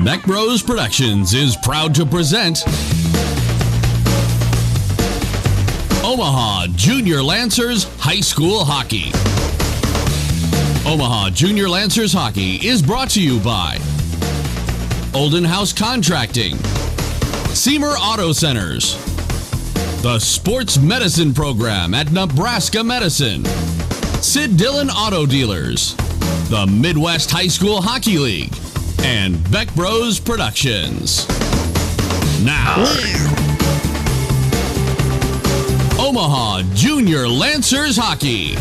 Beck Bros Productions is proud to present Omaha Junior Lancers High School Hockey. Omaha Junior Lancers Hockey is brought to you by Olden House Contracting, Seymour Auto Centers, the Sports Medicine Program at Nebraska Medicine, Sid Dillon Auto Dealers, the Midwest High School Hockey League, and Beck Bros Productions. Now, Omaha Junior Lancers Hockey.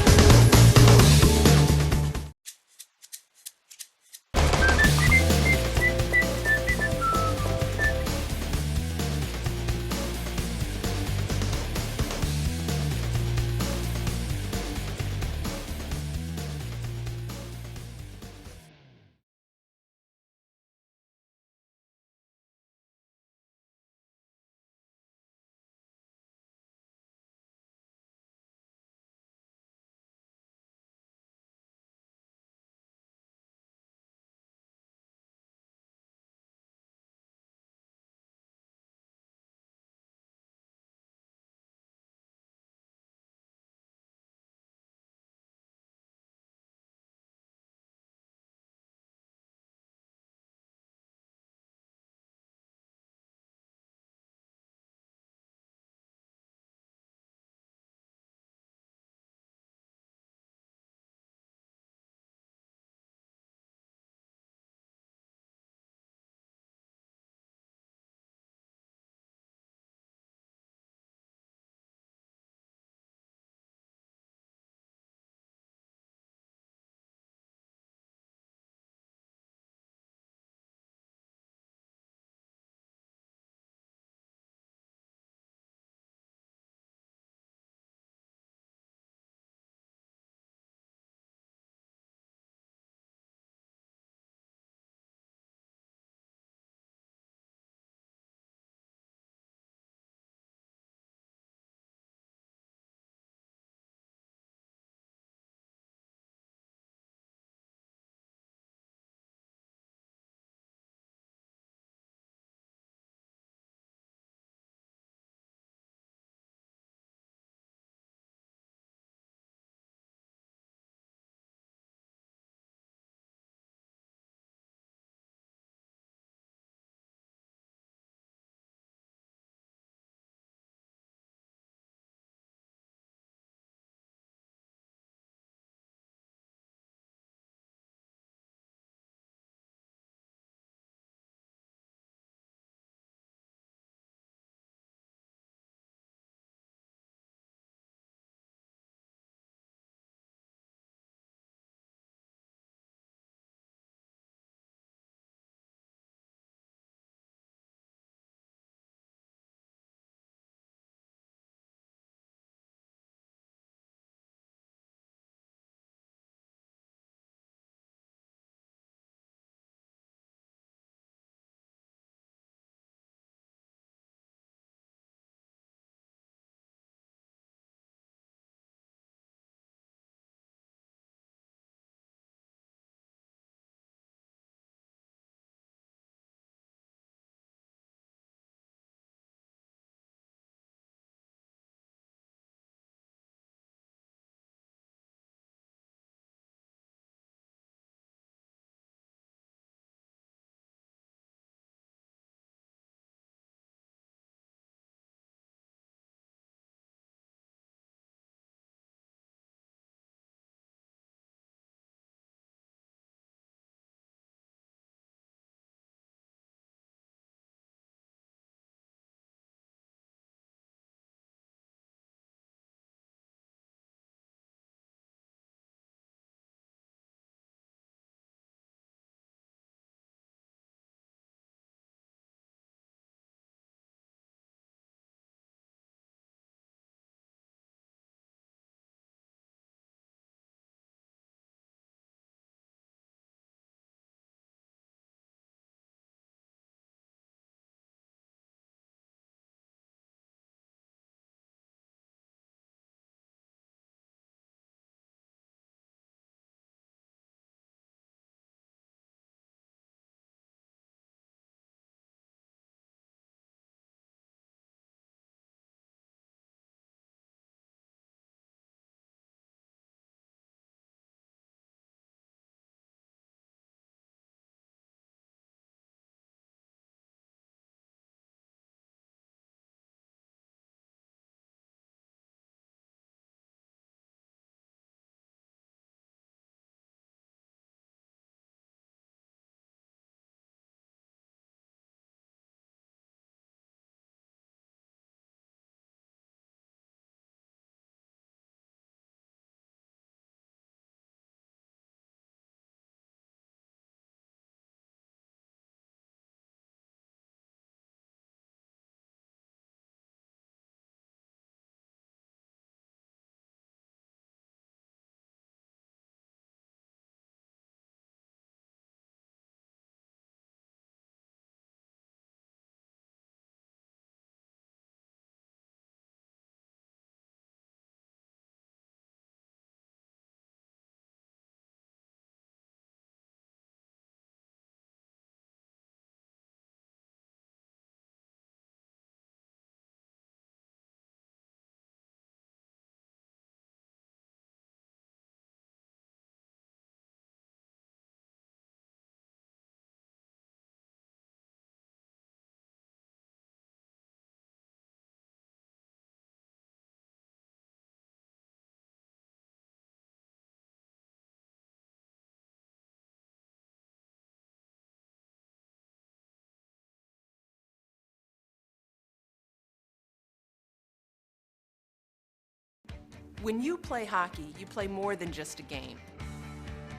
When you play hockey, you play more than just a game.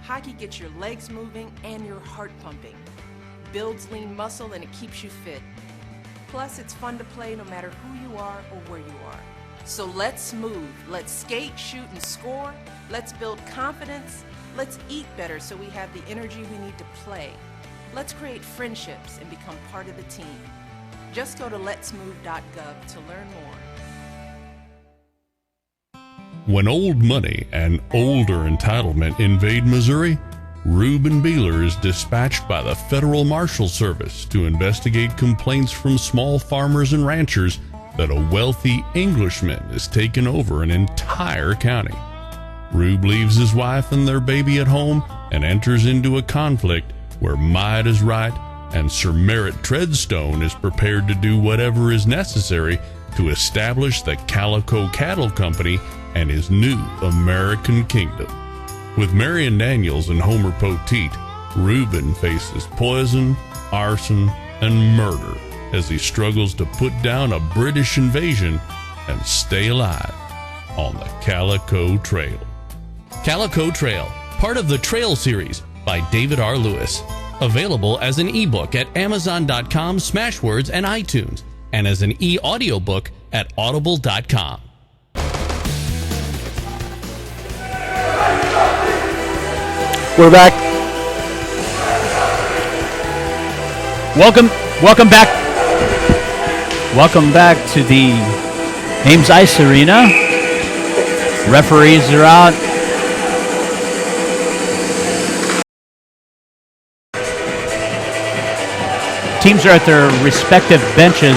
Hockey gets your legs moving and your heart pumping, builds lean muscle, and it keeps you fit. Plus, it's fun to play no matter who you are or where you are. So let's move. Let's skate, shoot, and score. Let's build confidence. Let's eat better so we have the energy we need to play. Let's create friendships and become part of the team. Just go to letsmove.gov to learn more. When old money and older entitlement invade Missouri, Reuben Beeler is dispatched by the Federal Marshal Service to investigate complaints from small farmers and ranchers that a wealthy Englishman has taken over an entire county. Rube leaves his wife and their baby at home and enters into a conflict where might is right and Sir Merritt Treadstone is prepared to do whatever is necessary to establish the Calico Cattle Company and his new American kingdom. With Marion Daniels and Homer Poteet, Reuben faces poison, arson, and murder as he struggles to put down a British invasion and stay alive on the Calico Trail. Calico Trail, part of the Trail series by David R. Lewis. Available as an ebook at Amazon.com, Smashwords, and iTunes, and as an e-audiobook at Audible.com. We're back. Welcome back. Welcome back to the Ames Ice Arena. Referees are out. Teams are at their respective benches,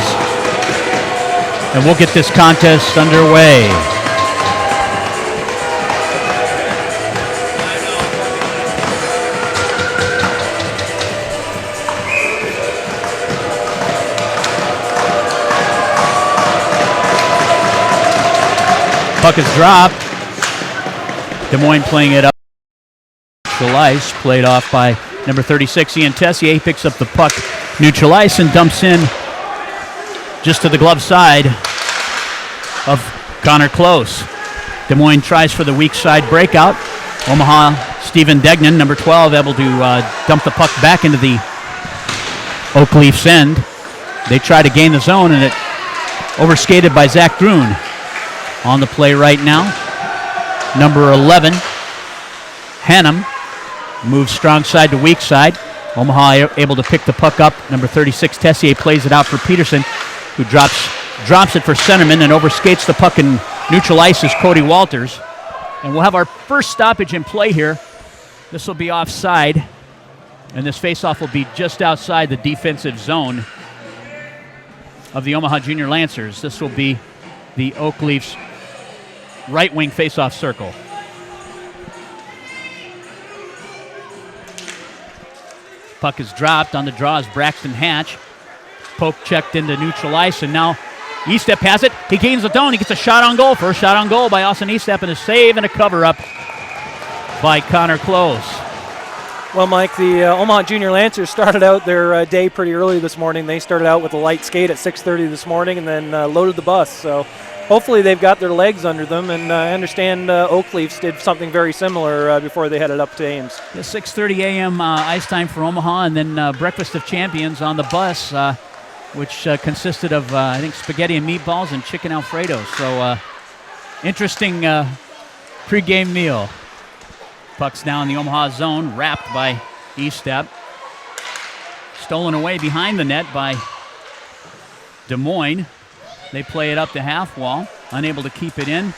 and we'll get this contest underway. Puck is dropped. Des Moines playing it up. Neutral ice, played off by number 36, Ian Tessier. He picks up the puck neutral ice and dumps in just to the glove side of Connor Close. Des Moines tries for the weak side breakout. Omaha, Stephen Degnan, number 12, able to dump the puck back into the Oak Leafs end. They try to gain the zone, and it overskated by Zach Grun. On the play right now, number 11, Hannum, moves strong side to weak side. Omaha able to pick the puck up. Number 36, Tessier, plays it out for Peterson, who drops it for centerman and overskates the puck in neutral ice is Cody Walters. And we'll have our first stoppage in play here. This will be offside, and this faceoff will be just outside the defensive zone of the Omaha Junior Lancers. This will be the Oak Leafs right wing faceoff circle. Puck is dropped. On the draw is Braxton Hatch. Poke checked into neutral ice, and now Estep has it. He gains the zone. He gets a shot on goal. First shot on goal by Austin Estep, and a save and a cover-up by Connor Close. Well, Mike, the Omaha Junior Lancers started out their day pretty early this morning. They started out with a light skate at 6:30 this morning and then loaded the bus. So hopefully they've got their legs under them, and I understand Oak Leafs did something very similar before they headed up to Ames. Yeah, 6:30 a.m. Ice time for Omaha, and then Breakfast of Champions on the bus, which consisted of, I think, spaghetti and meatballs and chicken Alfredo. So interesting pregame meal. Puck's now in the Omaha zone, wrapped by Estep. Stolen away behind the net by Des Moines. They play it up the half wall, unable to keep it in.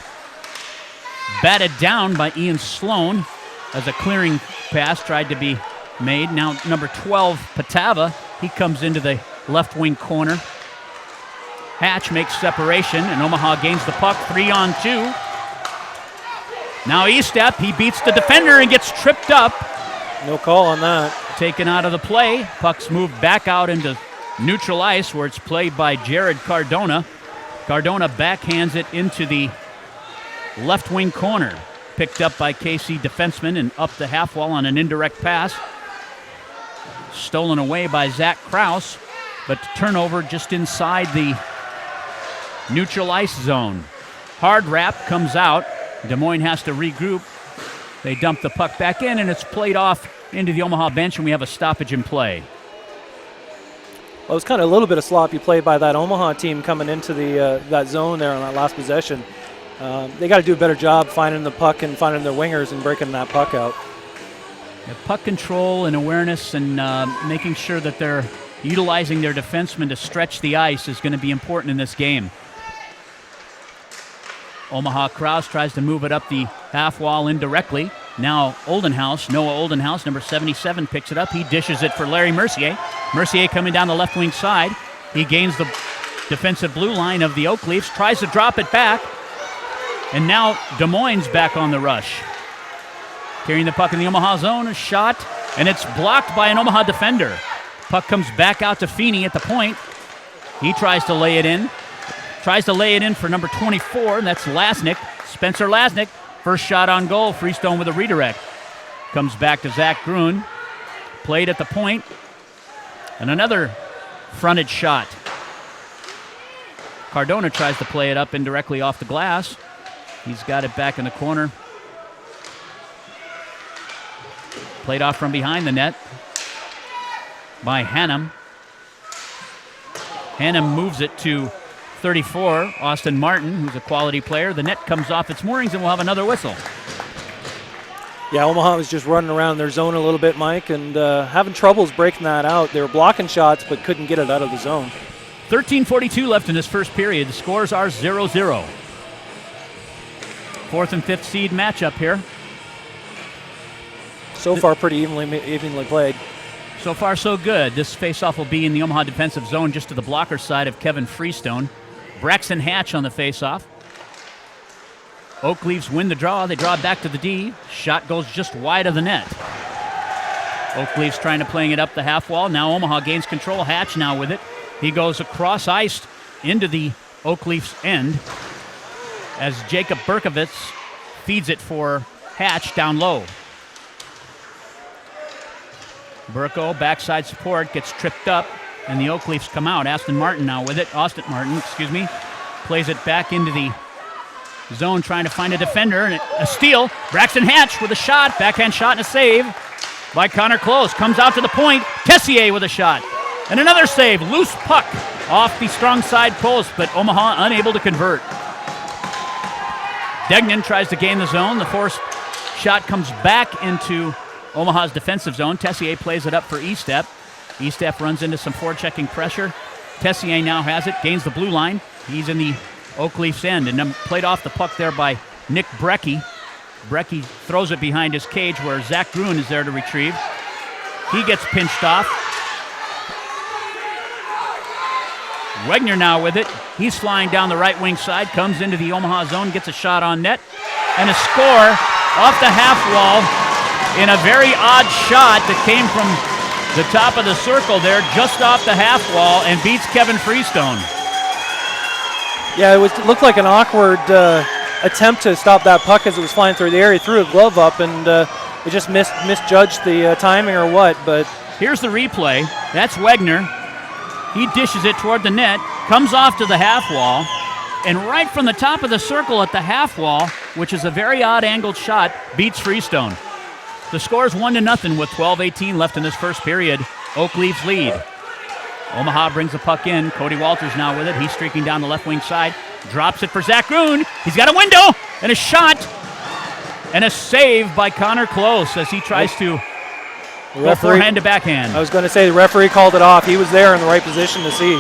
Batted down by Ian Sloan as a clearing pass tried to be made. Now number 12, Patava, he comes into the left wing corner. Hatch makes separation, and Omaha gains the puck, 3-on-2. Now Estep, he beats the defender and gets tripped up. No call on that. Taken out of the play. Puck's moved back out into neutral ice where it's played by Jared Cardona. Cardona backhands it into the left wing corner. Picked up by KC defenseman and up the half wall on an indirect pass. Stolen away by Zach Krause, but turnover just inside the neutral ice zone. Hard wrap comes out. Des Moines has to regroup. They dump the puck back in, and it's played off into the Omaha bench, and we have a stoppage in play. Well, it was kind of a little bit of sloppy play by that Omaha team coming into the that zone there on that last possession. They got to do a better job finding the puck and finding their wingers and breaking that puck out. Yeah, puck control and awareness and making sure that they're utilizing their defensemen to stretch the ice is going to be important in this game. Omaha Krause tries to move it up the half wall indirectly. Now Noah Oldenhouse, number 77, picks it up. He dishes it for Larry Mercier. Mercier coming down the left wing side. He gains the defensive blue line of the Oak Leafs, tries to drop it back. And now Des Moines back on the rush. Carrying the puck in the Omaha zone, a shot, and it's blocked by an Omaha defender. Puck comes back out to Feeney at the point. He tries to lay it in. Tries to lay it in for number 24, and that's Lasnik. Spencer Lasnik, first shot on goal. Freestone with a redirect. Comes back to Zach Gruen. Played at the point. And another fronted shot. Cardona tries to play it up indirectly off the glass. He's got it back in the corner. Played off from behind the net by Hannum. Hannum moves it to 34, Austin Martin, who's a quality player. The net comes off its moorings, and we'll have another whistle. Yeah, Omaha was just running around their zone a little bit, Mike, and having troubles breaking that out. They were blocking shots but couldn't get it out of the zone. 13:42 left in this first period. The scores are 0-0. Fourth and fifth seed matchup here. So far, pretty evenly played. So far, so good. This faceoff will be in the Omaha defensive zone just to the blocker side of Kevin Freestone. Braxton Hatch on the faceoff. Oak Leafs win the draw. They draw back to the D. Shot goes just wide of the net. Oak Leafs trying to playing it up the half wall. Now Omaha gains control. Hatch now with it. He goes across ice into the Oak Leafs end as Jacob Berkovitz feeds it for Hatch down low. Burko, backside support, gets tripped up, and the Oak Leafs come out. Austin Martin, plays it back into the zone, trying to find a defender, and a steal. Braxton Hatch with a shot, backhand shot and a save by Connor Close. Comes out to the point, Tessier with a shot. And another save, loose puck off the strong side post, but Omaha unable to convert. Degnan tries to gain the zone. The forced shot comes back into Omaha's defensive zone. Tessier plays it up for Estep. Estep runs into some forechecking pressure. Tessier now has it, gains the blue line. He's in the Oak Leafs end, and then played off the puck there by Nick Brecky. Brecky throws it behind his cage where Zach Gruen is there to retrieve. He gets pinched off. Wegner now with it. He's flying down the right wing side, comes into the Omaha zone, gets a shot on net, and a score off the half wall in a very odd shot that came from the top of the circle there, just off the half wall, and beats Kevin Freestone. Yeah, it looked like an awkward attempt to stop that puck as it was flying through the air. He threw a glove up, and it just misjudged the timing or what. But here's the replay. That's Wegner. He dishes it toward the net, comes off to the half wall, and right from the top of the circle at the half wall, which is a very odd angled shot, beats Freestone. The score is 1-0 with 12:18 left in this first period. Oak Leafs lead. Omaha brings the puck in. Cody Walters now with it. He's streaking down the left wing side. Drops it for Zach Gruen. He's got a window and a shot and a save by Connor Close as he tries to go forehand to backhand. I was going to say the referee called it off. He was there in the right position to see.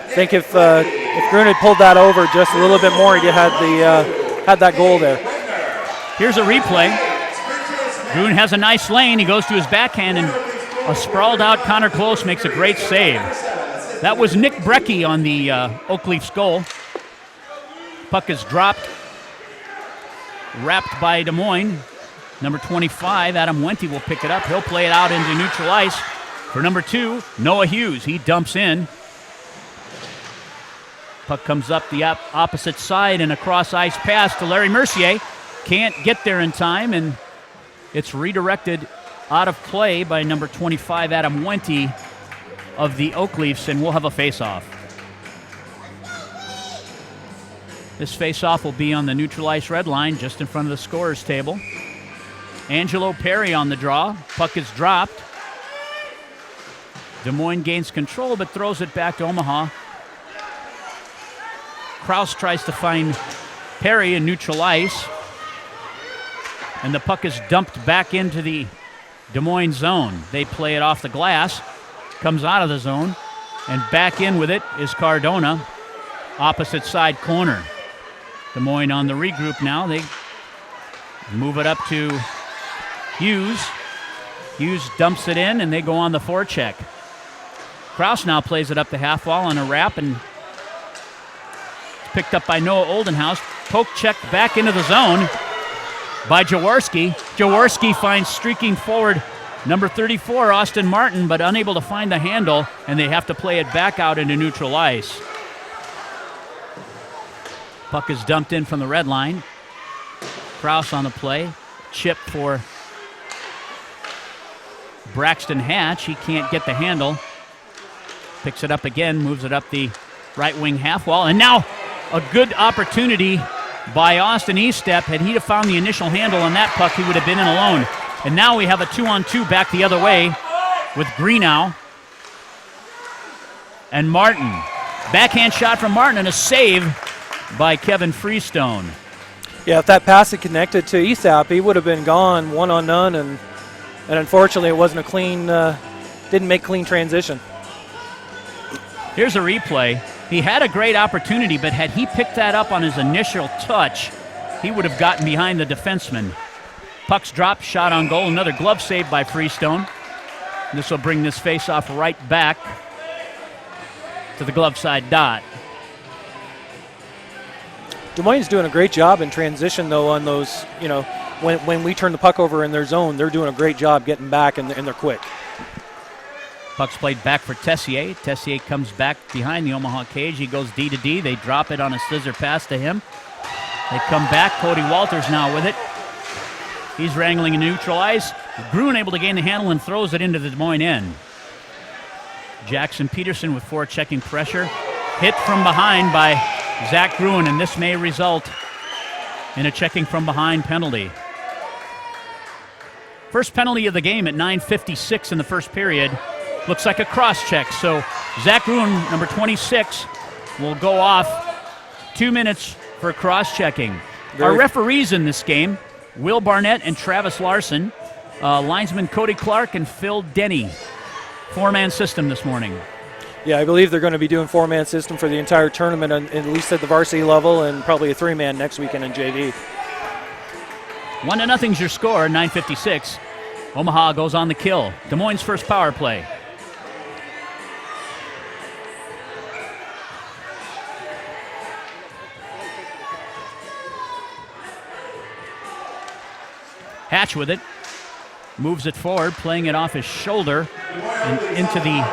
I think if Gruen had pulled that over just a little bit more, he'd had that goal there. Here's a replay. Gruen has a nice lane. He goes to his backhand, and a sprawled out Connor Close makes a great save. That was Nick Brecky on the Oak Leafs goal. Puck is dropped, wrapped by Des Moines. Number 25, Adam Wente, will pick it up. He'll play it out into neutral ice for number 2, Noah Hughes. He dumps in. Puck comes up the opposite side and a cross-ice pass to Larry Mercier. Can't get there in time, and it's redirected out of play by number 25, Adam Wente of the Oak Leafs, and we'll have a face-off. This face-off will be on the neutral ice red line, just in front of the scorer's table. Angelo Perry on the draw. Puck is dropped. Des Moines gains control, but throws it back to Omaha. Kraus tries to find Perry in neutral ice. And the puck is dumped back into the Des Moines zone. They play it off the glass. Comes out of the zone. And back in with it is Cardona. Opposite side corner. Des Moines on the regroup now. They move it up to Hughes. Hughes dumps it in, and they go on the forecheck. Kraus now plays it up the half wall on a wrap, and picked up by Noah Oldenhouse. Poke check back into the zone by Jaworski. Jaworski finds streaking forward number 34, Austin Martin, but unable to find the handle, and they have to play it back out into neutral ice. Puck is dumped in from the red line. Kraus on the play. Chip for Braxton Hatch. He can't get the handle. Picks it up again, moves it up the right wing half wall, and now a good opportunity by Austin Eastep. Had he have found the initial handle on that puck, he would have been in alone. And now we have a 2-on-2 back the other way with Greenow and Martin. Backhand shot from Martin and a save by Kevin Freestone. Yeah, if that pass had connected to Eastep, he would have been gone 1-on-none, and unfortunately it wasn't a clean, didn't make clean transition. Here's a replay. He had a great opportunity, but had he picked that up on his initial touch, he would have gotten behind the defenseman. Puck's dropped, shot on goal, another glove save by Freestone. This will bring this face-off right back to the glove side dot. Des Moines is doing a great job in transition, though, on those, when we turn the puck over in their zone, they're doing a great job getting back, and they're quick. Puck's played back for Tessier. Tessier comes back behind the Omaha cage. He goes D to D. They drop it on a scissor pass to him. They come back. Cody Walters now with it. He's wrangling in neutral ice. Gruen able to gain the handle and throws it into the Des Moines end. Jackson Peterson with forechecking pressure. Hit from behind by Zach Gruen, and this may result in a checking from behind penalty. First penalty of the game at 9:56 in the first period. Looks like a cross-check, so Zach Gruen, number 26, will go off 2 minutes for cross-checking. Our referees in this game, Will Barnett and Travis Larson, linesman Cody Clark and Phil Denny. Four-man system this morning. Yeah, I believe they're going to be doing four-man system for the entire tournament, at least at the varsity level, and probably a three-man next weekend in JV. 1-0's your score, 9:56. Omaha goes on the kill. Des Moines' first power play. Hatch with it, moves it forward, playing it off his shoulder and into the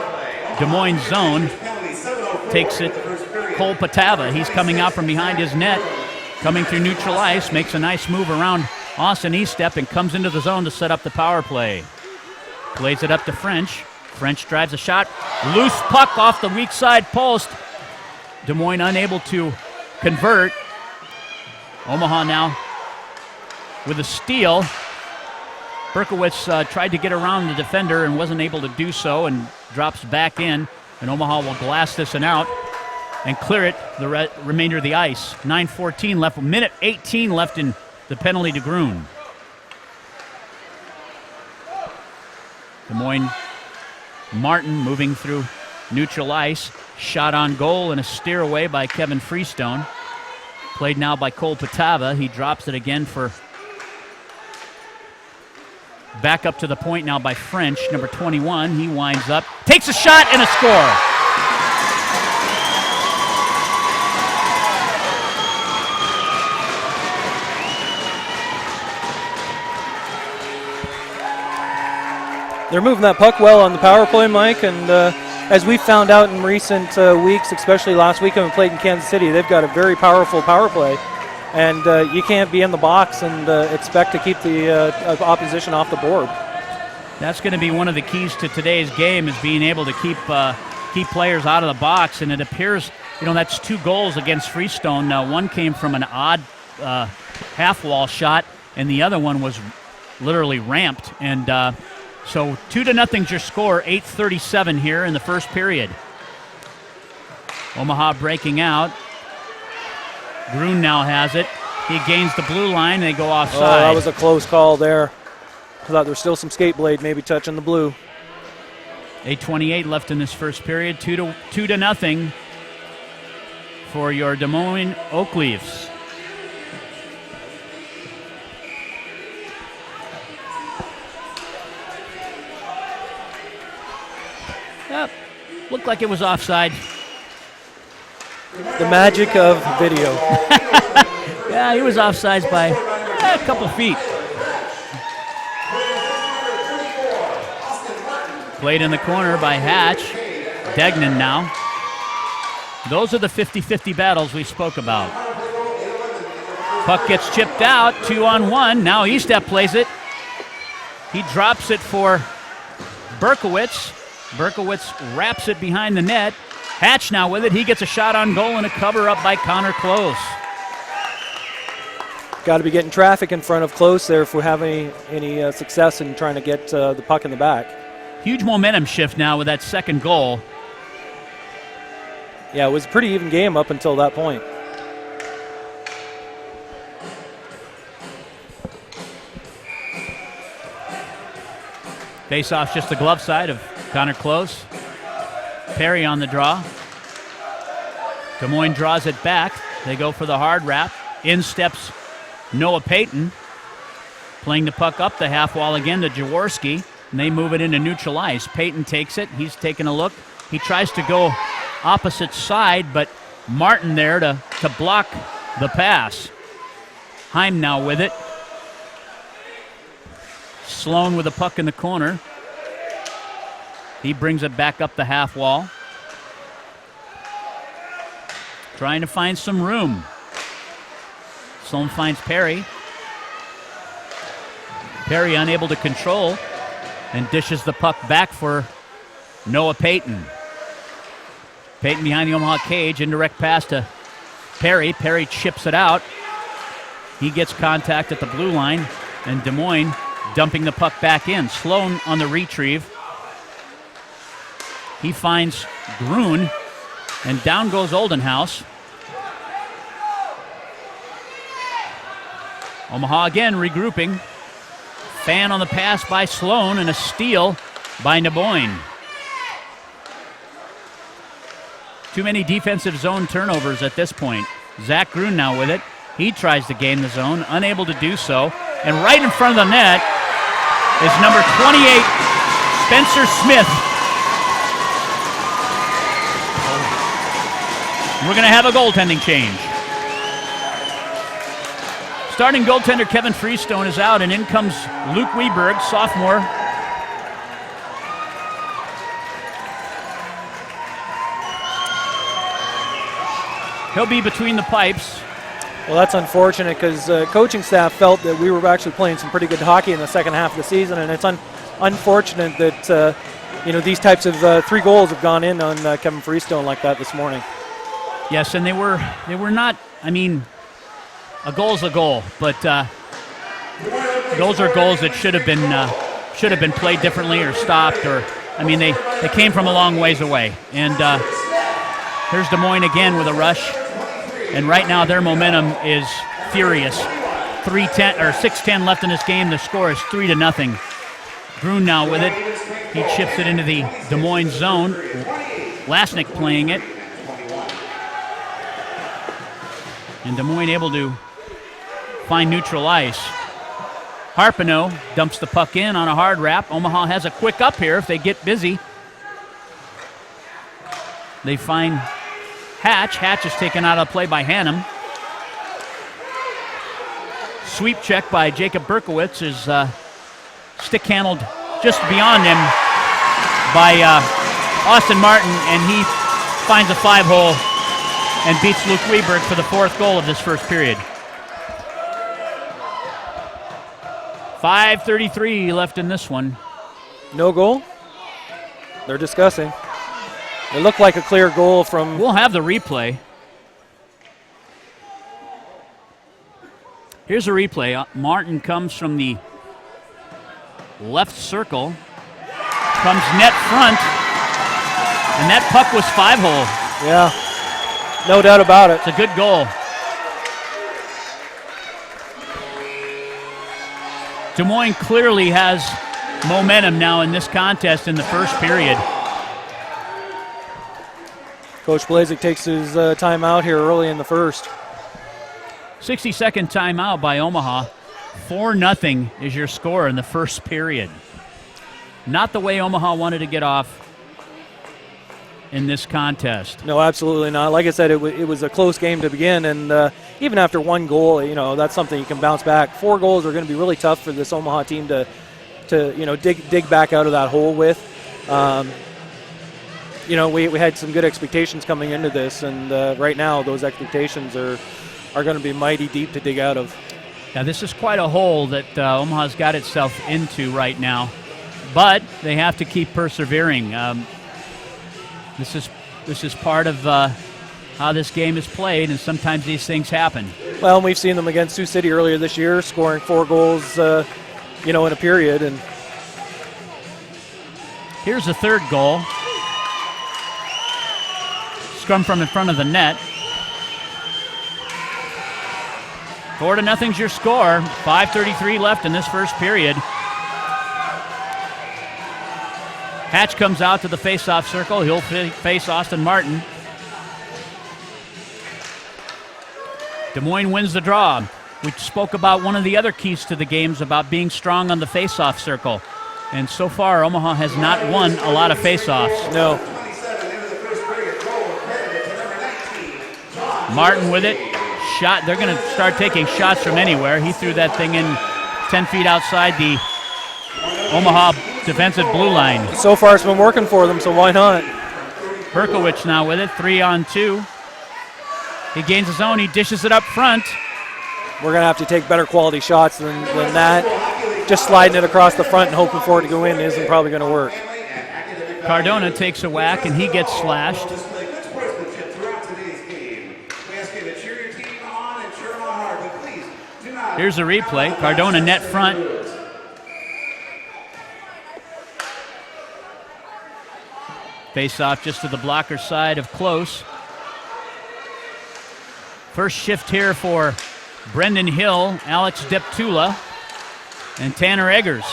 Des Moines zone. Takes it Cole Patava. He's coming out from behind his net, coming through neutral ice, makes a nice move around Austin Eastep and comes into the zone to set up the power play. Plays it up to French. French drives a shot. Loose puck off the weak side post. Des Moines unable to convert. Omaha now with a steal. Berkowitz tried to get around the defender and wasn't able to do so and drops back in. And Omaha will glass this one out and clear it the remainder of the ice. 9:14 left, minute 18 left in the penalty to Gruen. Des Moines Martin moving through neutral ice. Shot on goal and a steer away by Kevin Freestone. Played now by Cole Patava. He drops it again for back up to the point now by French, number 21. He winds up, takes a shot, and a score. They're moving that puck well on the power play, Mike, and as we found out in recent weeks, especially last weekend we played in Kansas City, they've got a very powerful power play. And you can't be in the box and expect to keep the opposition off the board. That's going to be one of the keys to today's game, is being able to keep players out of the box. And it appears that's 2 goals against Freestone. One came from an odd half-wall shot, and the other one was literally ramped. And so 2-0's your score, 8:37 here in the first period. Omaha breaking out. Grun now has it. He gains the blue line. They go offside. Oh, that was a close call there. I thought there was still some skate blade maybe touching the blue. 8:28 left in this first period. 2-0 for your Des Moines Oak Leafs. Yep, looked like it was offside. The magic of video. Yeah, he was offside by a couple feet. Played in the corner by Hatch. Degnan now. Those are the 50-50 battles we spoke about. Puck gets chipped out, 2-on-1. Now Estep plays it. He drops it for Berkowitz. Berkowitz wraps it behind the net. Hatch now with it. He gets a shot on goal and a cover up by Connor Close. Got to be getting traffic in front of Close there if we have any success in trying to get the puck in the back. Huge momentum shift now with that second goal. Yeah, it was a pretty even game up until that point. Face-off's just the glove side of Connor Close. Perry on the draw. Des Moines draws it back. They go for the hard wrap. In steps Noah Payton. Playing the puck up the half wall again to Jaworski. And they move it into neutral ice. Payton takes it. He's taking a look. He tries to go opposite side, but Martin there to block the pass. Heim now with it. Sloan with the puck in the corner. He brings it back up the half wall. Trying to find some room. Sloan finds Perry. Perry unable to control and dishes the puck back for Noah Payton. Payton behind the Omaha cage, indirect pass to Perry. Perry chips it out. He gets contact at the blue line, and Des Moines dumping the puck back in. Sloan on the retrieve. He finds Grun, and down goes Oldenhouse. Omaha again regrouping. Fan on the pass by Sloan, and a steal by Des Moines. Too many defensive zone turnovers at this point. Zach Grun now with it. He tries to gain the zone, unable to do so. And right in front of the net is number 28, Spencer Smith. We're going to have a goaltending change. Starting goaltender Kevin Freestone is out, and in comes Luke Weberg, sophomore. He'll be between the pipes. Well, that's unfortunate because coaching staff felt that we were actually playing some pretty good hockey in the second half of the season, and it's unfortunate that these types of 3 goals have gone in on Kevin Freestone like that this morning. Yes, and they were not. I mean, a goal's a goal, but those are goals that should have been played differently or stopped, or I mean they came from a long ways away. And here's Des Moines again with a rush. And right now their momentum is furious. 6:10 left in this game. The score is 3-0. Grun now with it. He chips it into the Des Moines zone. Lasnik playing it. And Des Moines able to find neutral ice. Harpino dumps the puck in on a hard wrap. Omaha has a quick up here if they get busy. They find Hatch. Hatch is taken out of play by Hannum. Sweep check by Jacob Berkowitz is stick handled just beyond him by Austin Martin, and he finds a 5-hole and beats Luke Weberg for the 4th goal of this first period. 5:33 left in this one. No goal? They're discussing. It looked like a clear goal from... We'll have the replay. Here's a replay. Martin comes from the left circle, comes net front, and that puck was 5-hole. Yeah, no doubt about it. It's a good goal. Des Moines clearly has momentum now in this contest in the first period. Coach Blazek takes his timeout here early in the first. 60-second timeout by Omaha. 4-0 is your score in the first period. Not the way Omaha wanted to get off in this contest. No, absolutely not. Like I said, it was a close game to begin, and even after one goal, that's something you can bounce back. 4 goals are going to be really tough for this Omaha team to dig back out of that hole with. We had some good expectations coming into this, and right now those expectations are going to be mighty deep to dig out of. Now, this is quite a hole that Omaha's got itself into right now, but they have to keep persevering. This is part of how this game is played, and sometimes these things happen. Well, we've seen them against Sioux City earlier this year, scoring 4 goals, in a period. And here's the third goal. Scrum from in front of the net. 4-0's your score. 5:33 left in this first period. Hatch comes out to the face-off circle. He'll face Austin Martin. Des Moines wins the draw. We spoke about one of the other keys to the games about being strong on the face-off circle. And so far, Omaha has not won a lot of face-offs. No. Martin with it. Shot. They're going to start taking shots from anywhere. He threw that thing in 10 feet outside the Omaha defensive blue line. So far it's been working for them, so why not? Herkowicz now with it, 3-on-2. He gains his own, he dishes it up front. We're going to have to take better quality shots than that. Just sliding it across the front and hoping for it to go in isn't probably going to work. Cardona takes a whack and he gets slashed. Here's a replay. Cardona net front. Face off just to the blocker side of close. First shift here for Brendan Hill, Alex Deptula, and Tanner Eggers.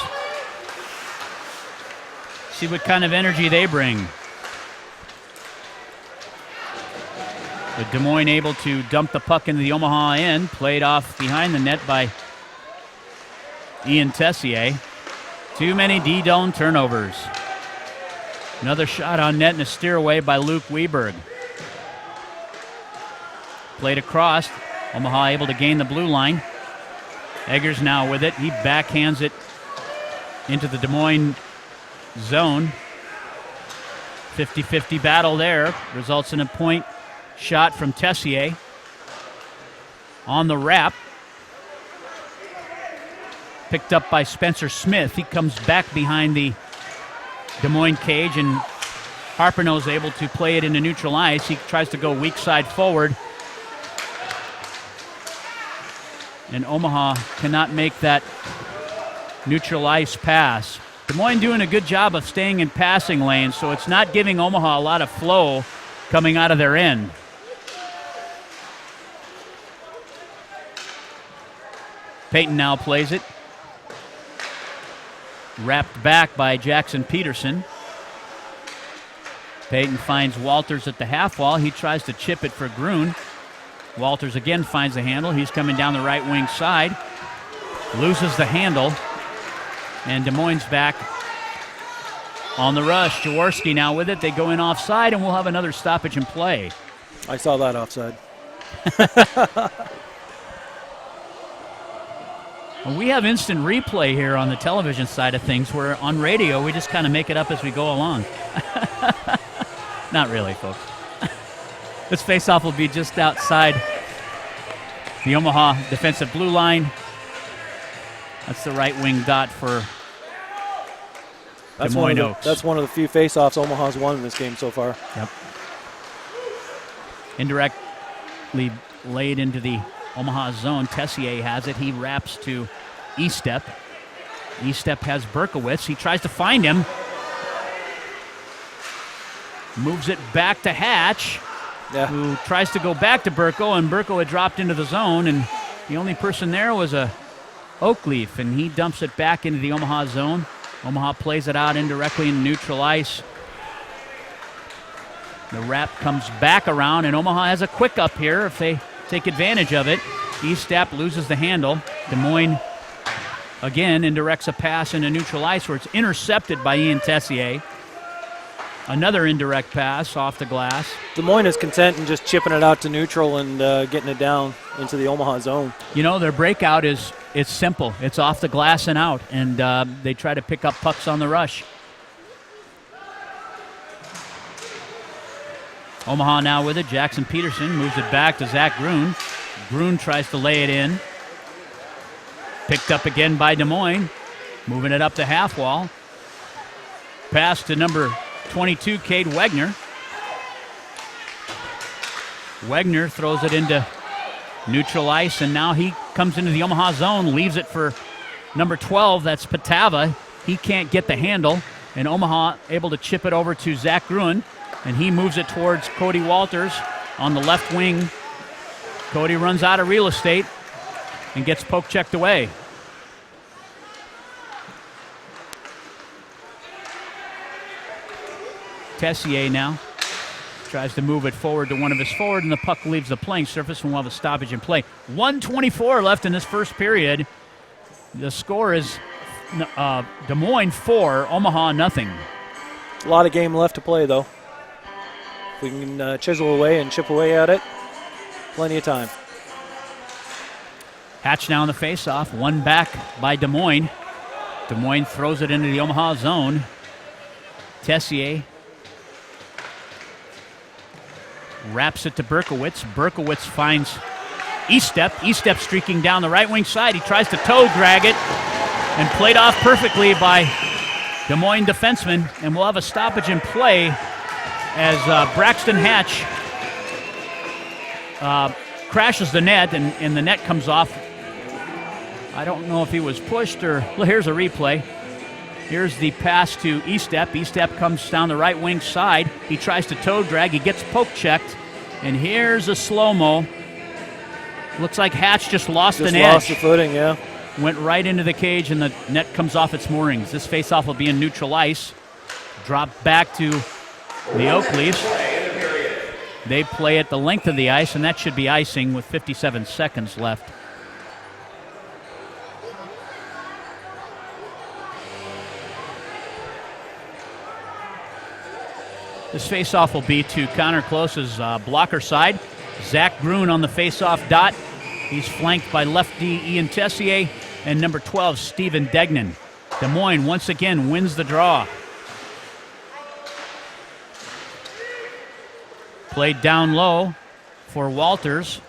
See what kind of energy they bring. But Des Moines able to dump the puck into the Omaha end, played off behind the net by Ian Tessier. Too many D-zone turnovers. Another shot on net and a steer away by Luke Weberg. Played across. Omaha able to gain the blue line. Eggers now with it. He backhands it into the Des Moines zone. 50-50 battle there. Results in a point shot from Tessier. On the wrap. Picked up by Spencer Smith. He comes back behind the Des Moines cage, and Harpenau's able to play it into neutral ice. He tries to go weak side forward. And Omaha cannot make that neutral ice pass. Des Moines doing a good job of staying in passing lanes, so it's not giving Omaha a lot of flow coming out of their end. Payton now plays it. Wrapped back by Jackson Peterson. Payton finds Walters at the half wall. He tries to chip it for Grun. Walters again finds the handle. He's coming down the right wing side. Loses the handle. And Des Moines back on the rush. Jaworski now with it. They go in offside, and we'll have another stoppage in play. I saw that offside. Well, we have instant replay here on the television side of things, where on radio we just kind of make it up as we go along. Not really, folks. This faceoff will be just outside the Omaha defensive blue line. That's the right wing dot for That's Des Moines Oaks. That's one of the few face-offs Omaha's won in this game so far. Yep. Indirectly laid into the Omaha zone. Tessier has it. He wraps to Estep. Estep has Berkowitz. He tries to find him. Moves it back to Hatch, who tries to go back to Burko, and Burko had dropped into the zone, and the only person there was a Oakleaf, and he dumps it back into the Omaha zone. Omaha plays it out indirectly in neutral ice. The wrap comes back around, and Omaha has a quick up here if they take advantage of it. Estep loses the handle. Des Moines again indirects a pass into neutral ice where it's intercepted by Ian Tessier. Another indirect pass off the glass. Des Moines is content in just chipping it out to neutral and getting it down into the Omaha zone. You know, their breakout it's simple. It's off the glass and out, and they try to pick up pucks on the rush. Omaha now with it. Jackson Peterson moves it back to Zach Grun. Grun tries to lay it in. Picked up again by Des Moines. Moving it up the half wall. Pass to number 22, Cade Wegner. Wegner throws it into neutral ice, and now he comes into the Omaha zone, leaves it for number 12, that's Patava. He can't get the handle, and Omaha able to chip it over to Zach Gruen, and he moves it towards Cody Walters on the left wing. Cody runs out of real estate and gets poke checked away. Tessier now tries to move it forward to one of his forward, and the puck leaves the playing surface, and we'll have a stoppage in play. 1:24 left in this first period. The score is Des Moines 4, Omaha nothing. A lot of game left to play, though. If we can chisel away and chip away at it, plenty of time. Hatch now in the faceoff, one back by Des Moines. Des Moines throws it into the Omaha zone. Tessier wraps it to Berkowitz. Berkowitz finds Estep. Estep streaking down the right wing side. He tries to toe drag it and played off perfectly by Des Moines defenseman. And we'll have a stoppage in play as Braxton Hatch crashes the net, and the net comes off. I don't know if he was pushed or... Well, here's a replay. Here's the pass to Estep. Estep comes down the right wing side. He tries to toe drag. He gets poke checked. And here's a slow-mo. Looks like Hatch just lost an edge. Lost the footing, yeah. Went right into the cage, and the net comes off its moorings. This faceoff will be in neutral ice. Drop back to the Oak Leafs. They play at the length of the ice, and that should be icing with 57 seconds left. This faceoff will be to Connor Close's blocker side. Zach Gruen on the faceoff dot. He's flanked by lefty Ian Tessier and number 12, Steven Degnan. Des Moines once again wins the draw. Played down low for Walters.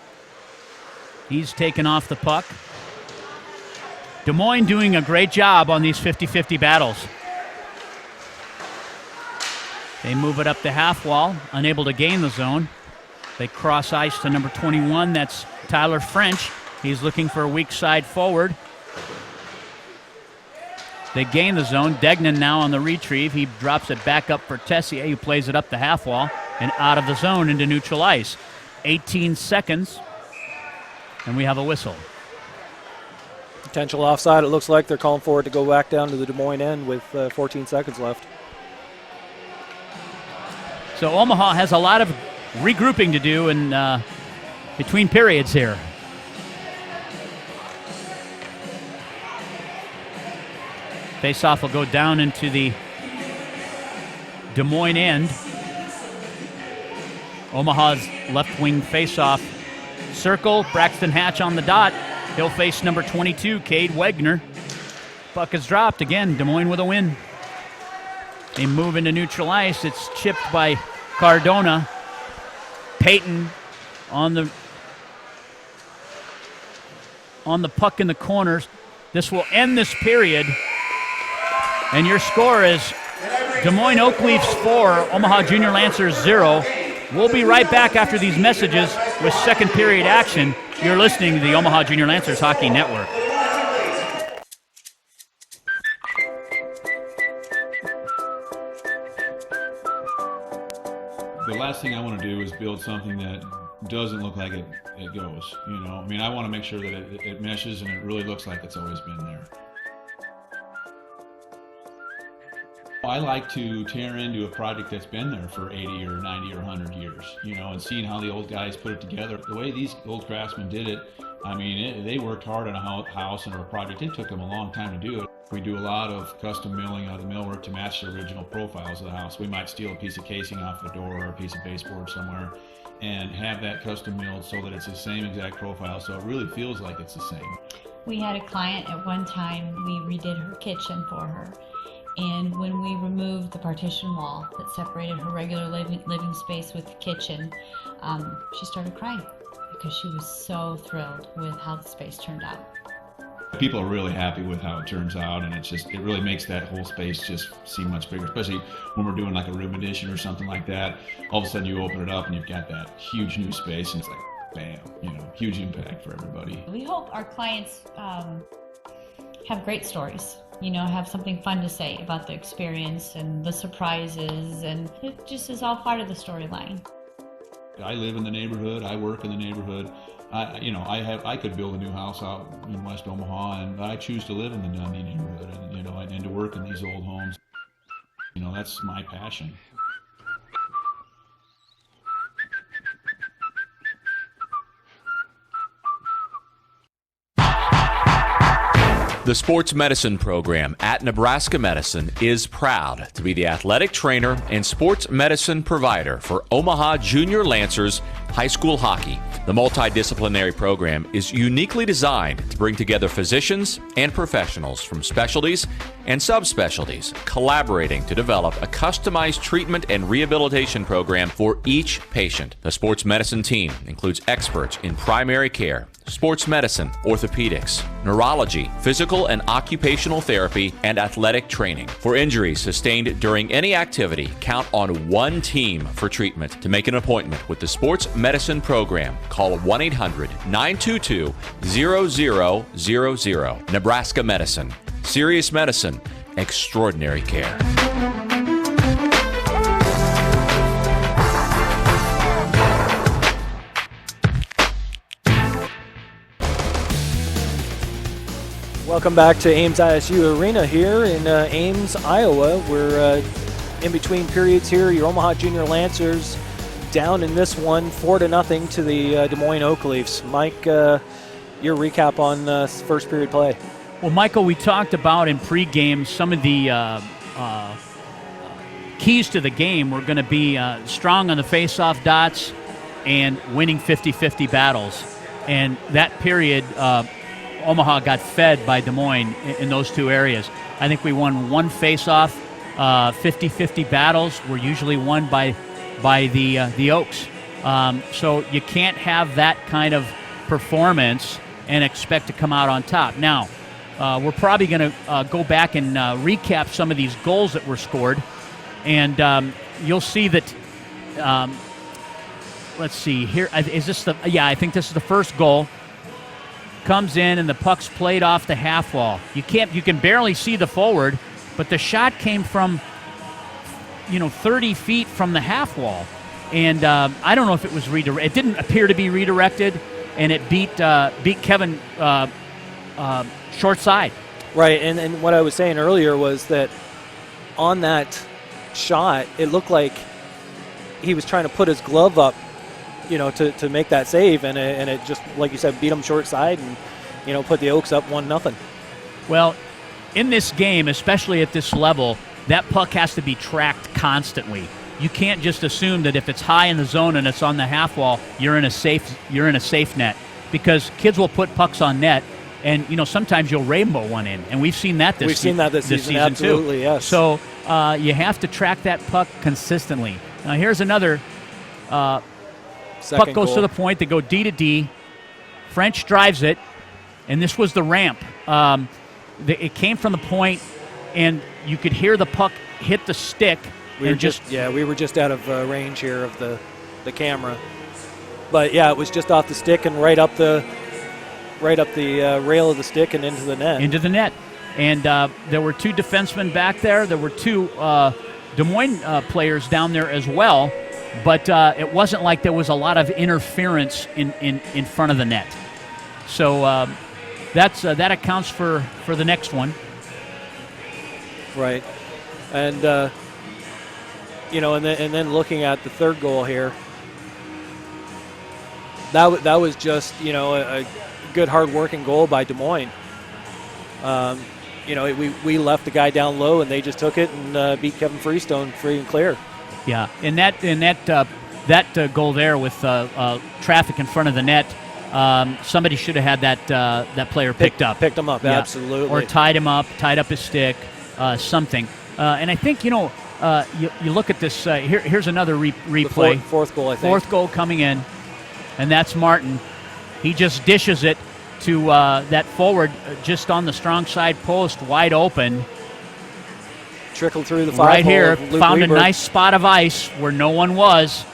He's taken off the puck. Des Moines doing a great job on these 50-50 battles. They move it up the half wall, unable to gain the zone. They cross ice to number 21. That's Tyler French. He's looking for a weak side forward. They gain the zone. Degnan now on the retrieve. He drops it back up for Tessier, who plays it up the half wall and out of the zone into neutral ice. 18 seconds, and we have a whistle. Potential offside. It looks like they're calling for it to go back down to the Des Moines end with 14 seconds left. So Omaha has a lot of regrouping to do in between periods here. Faceoff will go down into the Des Moines end. Omaha's left wing faceoff circle. Braxton Hatch on the dot. He'll face number 22, Cade Wegner. Puck is dropped again. Des Moines with a win. They move into neutral ice. It's chipped by Cardona. Peyton on the puck in the corners. This will end this period. And your score is Des Moines Oakleafs 4, Omaha Junior Lancers 0. We'll be right back after these messages with second period action. You're listening to the Omaha Junior Lancers Hockey Network. The last thing I want to do is build something that doesn't look like it goes. You know, I mean, I want to make sure that it meshes and it really looks like it's always been there. I like to tear into a project that's been there for 80 or 90 or 100 years, you know, and seeing how the old guys put it together. The way these old craftsmen did it, I mean, they worked hard on a house and a project. It took them a long time to do it. We do a lot of custom milling out of the millwork to match the original profiles of the house. We might steal a piece of casing off the door or a piece of baseboard somewhere and have that custom milled so that it's the same exact profile, so it really feels like it's the same. We had a client at one time, we redid her kitchen for her. And when we removed the partition wall that separated her regular living space with the kitchen, she started crying because she was so thrilled with how the space turned out. People are really happy with how it turns out, and it really makes that whole space just seem much bigger, especially when we're doing like a room addition or something like that. All of a sudden you open it up and you've got that huge new space, and it's like, bam, you know, huge impact for everybody. We hope our clients have great stories. You know, have something fun to say about the experience and the surprises, and it just is all part of the storyline. I live in the neighborhood, I work in the neighborhood. I could build a new house out in West Omaha, and I choose to live in the Dundee neighborhood, and you know, and to work in these old homes. You know, that's my passion. The sports medicine program at Nebraska Medicine is proud to be the athletic trainer and sports medicine provider for Omaha Junior Lancers high school hockey. The multidisciplinary program is uniquely designed to bring together physicians and professionals from specialties and subspecialties, collaborating to develop a customized treatment and rehabilitation program for each patient. The sports medicine team includes experts in primary care, sports medicine, orthopedics, neurology, physical and occupational therapy, and athletic training. For injuries sustained during any activity, count on one team for treatment. To make an appointment with the sports medicine program, call 1-800-922-0000. Nebraska Medicine. Serious medicine. Extraordinary care. Welcome back to Ames ISU Arena here in Ames, Iowa. We're in between periods here. Your Omaha Junior Lancers down in this one 4-0 to the Des Moines Oakleafs. Mike, your recap on first period play. Well, Michael, we talked about in pregame some of the keys to the game were going to be strong on the face-off dots and winning 50-50 battles. And that period, Omaha got fed by Des Moines in those two areas. I think we won one face-off. 50-50 battles were usually won by the Oaks. So you can't have that kind of performance and expect to come out on top. Now, we're probably going to go back and recap some of these goals that were scored, and you'll see that. Let's see here. Is this the? Yeah, I think this is the first goal. Comes in and the puck's played off the half wall. You can barely see the forward, but the shot came from 30 feet from the half wall, and I don't know if it was redirected. It didn't appear to be redirected, and it beat Kevin short side. Right, and what I was saying earlier was that on that shot, it looked like he was trying to put his glove up, to make that save, and it just, like you said, beat him short side and, put the Oaks up 1-0. Well, in this game, especially at this level, that puck has to be tracked constantly. You can't just assume that if it's high in the zone and it's on the half wall, you're in a safe net, because kids will put pucks on net, and sometimes you'll rainbow one in, and we've seen that this season absolutely, too. Yes. So you have to track that puck consistently. Now here's another. Puck goes goal to the point. They go D to D. French drives it, and this was the ramp. It came from the point and you could hear the puck hit the stick. We were just out of range here of the camera. But yeah, it was just off the stick and right up the rail of the stick and into the net. Into the net. And there were 2 defensemen back there. There were 2 Des Moines players down there as well. But it wasn't like there was a lot of interference in front of the net. So that accounts for the next one. Right. And, and then looking at the third goal here, that was just, a good hard-working goal by Des Moines. We left the guy down low, and they just took it and beat Kevin Freestone free and clear. Yeah, and that goal there with traffic in front of the net, somebody should have had that player picked up. Picked him up, yeah. Absolutely. Or tied up his stick, something. And I think, you look at this, here's another replay. The fourth goal, I think. Fourth goal coming in, and that's Martin. He just dishes it to that forward just on the strong side post, wide open. Trickled through the right here, found Weber. a nice spot of ice where no one was,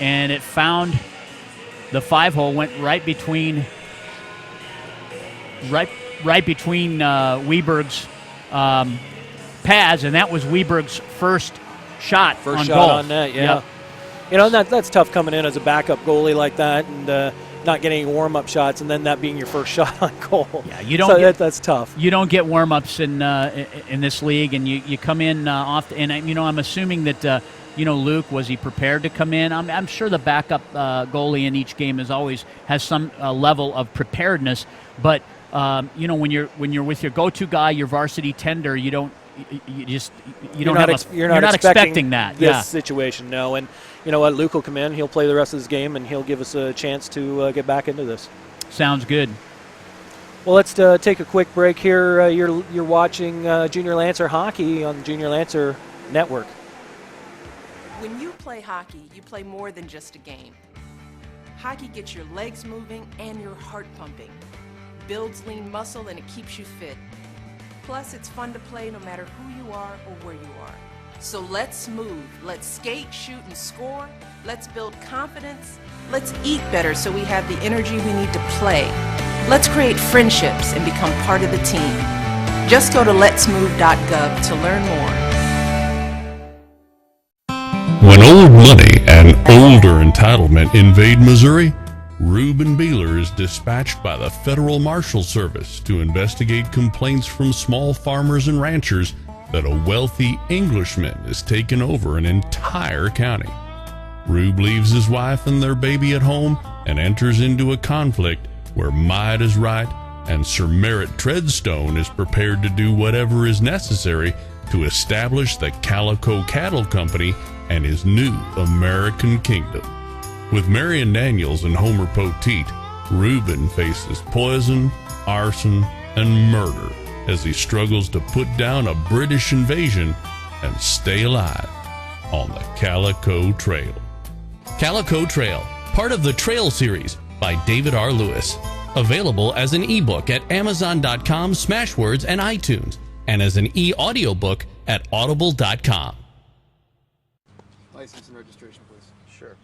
and it found the 5-hole, went right between Weberg's pads, and that was Weberg's first shot on goal. On net, yeah. Yep. That's tough coming in as a backup goalie like that, and not getting any warm-up shots, and then that being your first shot on goal. Yeah, that's tough. You don't get warm-ups in this league, and you come in off. And I'm assuming that Luke, was he prepared to come in? I'm sure the backup goalie in each game has some level of preparedness, but when you're with your go-to guy, your varsity tender, you're not expecting that. This situation, no. And you know what, Luke will come in, he'll play the rest of this game, and he'll give us a chance to get back into this. Sounds good. Well, let's take a quick break here. You're watching Junior Lancer hockey on the Junior Lancer Network. When you play hockey, you play more than just a game. Hockey gets your legs moving and your heart pumping, builds lean muscle, and it keeps you fit. Plus, it's fun to play no matter who you are or where you are. So let's move. Let's skate, shoot, and score. Let's build confidence. Let's eat better so we have the energy we need to play. Let's create friendships and become part of the team. Just go to letsmove.gov to learn more. When old money and older entitlement invade Missouri, Reuben Beeler is dispatched by the Federal Marshal Service to investigate complaints from small farmers and ranchers that a wealthy Englishman has taken over an entire county. Rube leaves his wife and their baby at home and enters into a conflict where might is right and Sir Merritt Treadstone is prepared to do whatever is necessary to establish the Calico Cattle Company and his new American kingdom. With Marion Daniels and Homer Poteet, Reuben faces poison, arson, and murder as he struggles to put down a British invasion and stay alive on the Calico Trail. Calico Trail, part of the Trail series by David R. Lewis. Available as an ebook at Amazon.com, Smashwords, and iTunes, and as an e-audiobook at Audible.com. License and registration, please. Sure.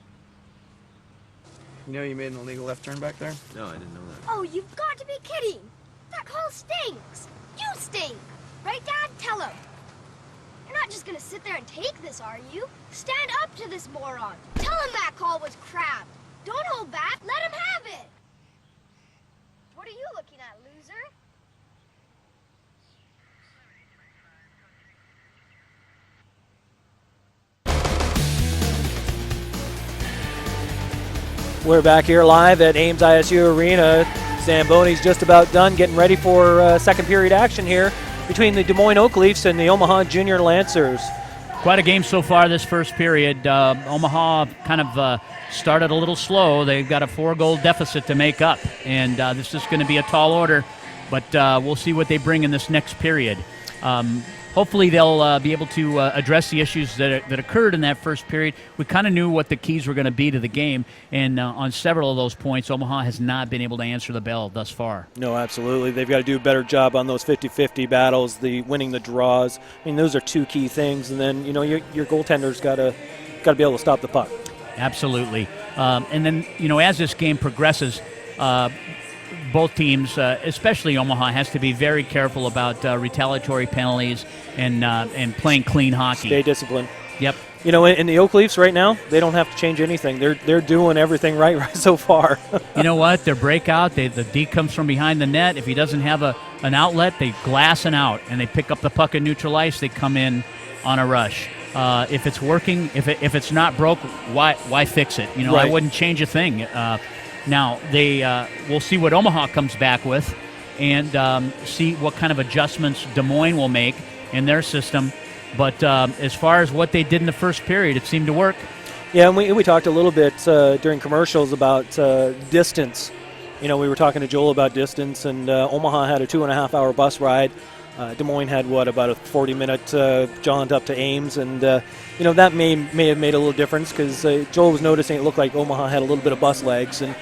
You know you made an illegal left turn back there? No, I didn't know that. Oh, you've got to be kidding! That call stinks! You stink! Right, Dad? Tell him. You're not just gonna sit there and take this, are you? Stand up to this moron! Tell him that call was crap! Don't hold back! Let him have it! What are you looking at, loser? We're back here live at Ames ISU Arena. Zamboni's just about done getting ready for second period action here between the Des Moines Oak Leafs and the Omaha Junior Lancers. Quite a game so far this first period. Omaha kind of started a little slow. They've got a 4-goal deficit to make up, and this is going to be a tall order, but we'll see what they bring in this next period. hopefully they'll be able to address the issues that occurred in that first period. We kind of knew what the keys were going to be to the game, and on several of those points, Omaha has not been able to answer the bell thus far. No, absolutely. They've got to do a better job on those 50-50 battles, the winning the draws. I mean, those are two key things, and then your goaltender's got to be able to stop the puck. Absolutely. And then, as this game progresses, both teams, especially Omaha, has to be very careful about retaliatory penalties and playing clean hockey. Stay disciplined. Yep. In the Oak Leafs right now, they don't have to change anything. They're doing everything right so far. You know what? Their breakout, the D comes from behind the net. If he doesn't have an outlet, they glass and out, and they pick up the puck in neutral ice. They come in on a rush. If it's working, if it's not broke, why fix it? Right. I wouldn't change a thing. Now we'll see what Omaha comes back with, and see what kind of adjustments Des Moines will make in their system. But as far as what they did in the first period, it seemed to work. Yeah, and we talked a little bit during commercials about distance. We were talking to Joel about distance, and Omaha had a 2.5-hour bus ride. Des Moines had, about a 40-minute jaunt up to Ames, and that may have made a little difference because Joel was noticing it looked like Omaha had a little bit of bus legs, and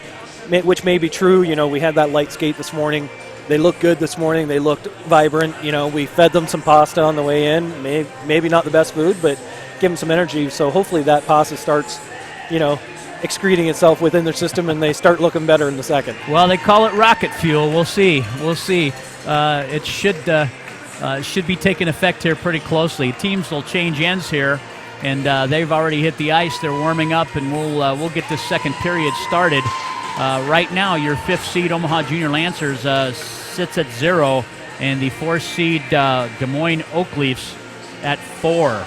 which may be true. We had that light skate this morning. They looked good this morning. They looked vibrant. We fed them some pasta on the way in. Maybe not the best food, but give them some energy. So hopefully that pasta starts, excreting itself within their system, and they start looking better in the second. Well, they call it rocket fuel. We'll see. It should be taking effect here pretty closely. Teams will change ends here, and they've already hit the ice. They're warming up, and we'll get this second period started. Right now, your 5th seed Omaha Junior Lancers sits at 0, and the 4th seed Des Moines Oak Leafs at 4.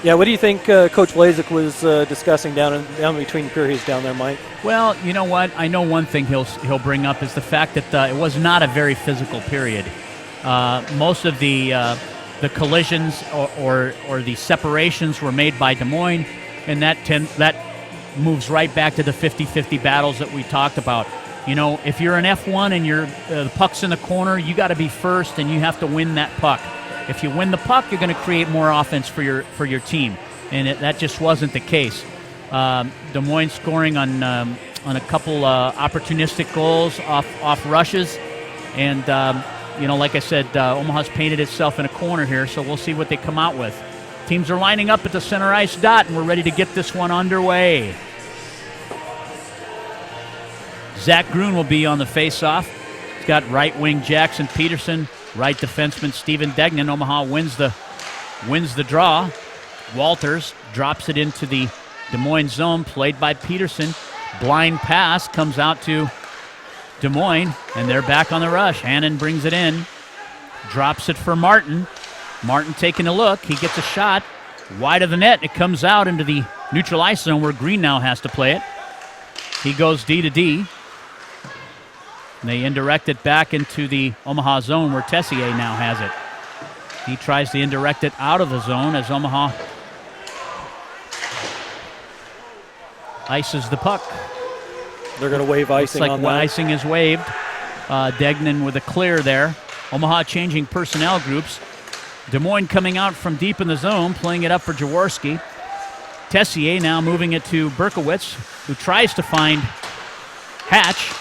Yeah, what do you think Coach Blazek was discussing down between periods down there, Mike? Well, you know what? I know one thing he'll bring up is the fact that it was not a very physical period. Most of the collisions or the separations were made by Des Moines, and that moves right back to the 50-50 battles that we talked about. If you're an F1 and the puck's in the corner, you got to be first, and you have to win that puck. If you win the puck, you're going to create more offense for your team, and that just wasn't the case. Des Moines scoring on a couple opportunistic goals off rushes, and like I said, Omaha's painted itself in a corner here, so we'll see what they come out with. Teams are lining up at the center ice dot, and we're ready to get this one underway. Zach Grun will be on the face-off. He's got right wing Jackson Peterson, right defenseman Steven Degnan. Omaha wins the draw. Walters drops it into the Des Moines zone, played by Peterson. Blind pass comes out to Des Moines, and they're back on the rush. Hannon brings it in, drops it for Martin. Martin taking a look. He gets a shot wide of the net. It comes out into the neutral ice zone where Green now has to play it. He goes D to D. And they indirect it back into the Omaha zone where Tessier now has it. He tries to indirect it out of the zone as Omaha ices the puck. They're going to wave icing on that. Looks like icing is waved. Degnan with a clear there. Omaha changing personnel groups. Des Moines coming out from deep in the zone, playing it up for Jaworski. Tessier now moving it to Berkowitz, who tries to find Hatch.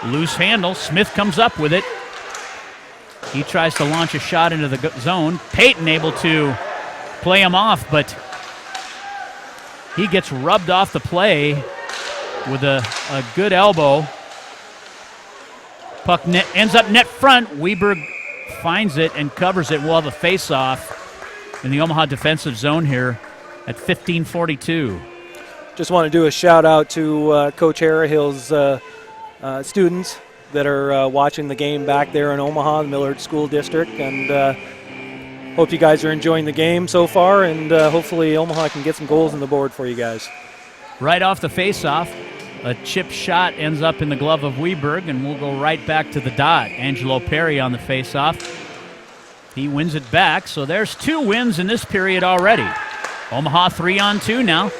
Loose handle. Smith comes up with it. He tries to launch a shot into the zone. Payton able to play him off, but he gets rubbed off the play with a good elbow. Puck ends up net front. Weberg finds it and covers it. We'll have a face-off in the Omaha defensive zone here at 15:42. Just want to do a shout-out to Coach Harahill's students that are watching the game back there in Omaha, the Millard School District, and hope you guys are enjoying the game so far, and hopefully Omaha can get some goals on the board for you guys. Right off the face-off, a chip shot ends up in the glove of Weberg, and we'll go right back to the dot. Angelo Perry on the face-off. He wins it back, so there's 2 wins in this period already. Omaha 3-on-2 now.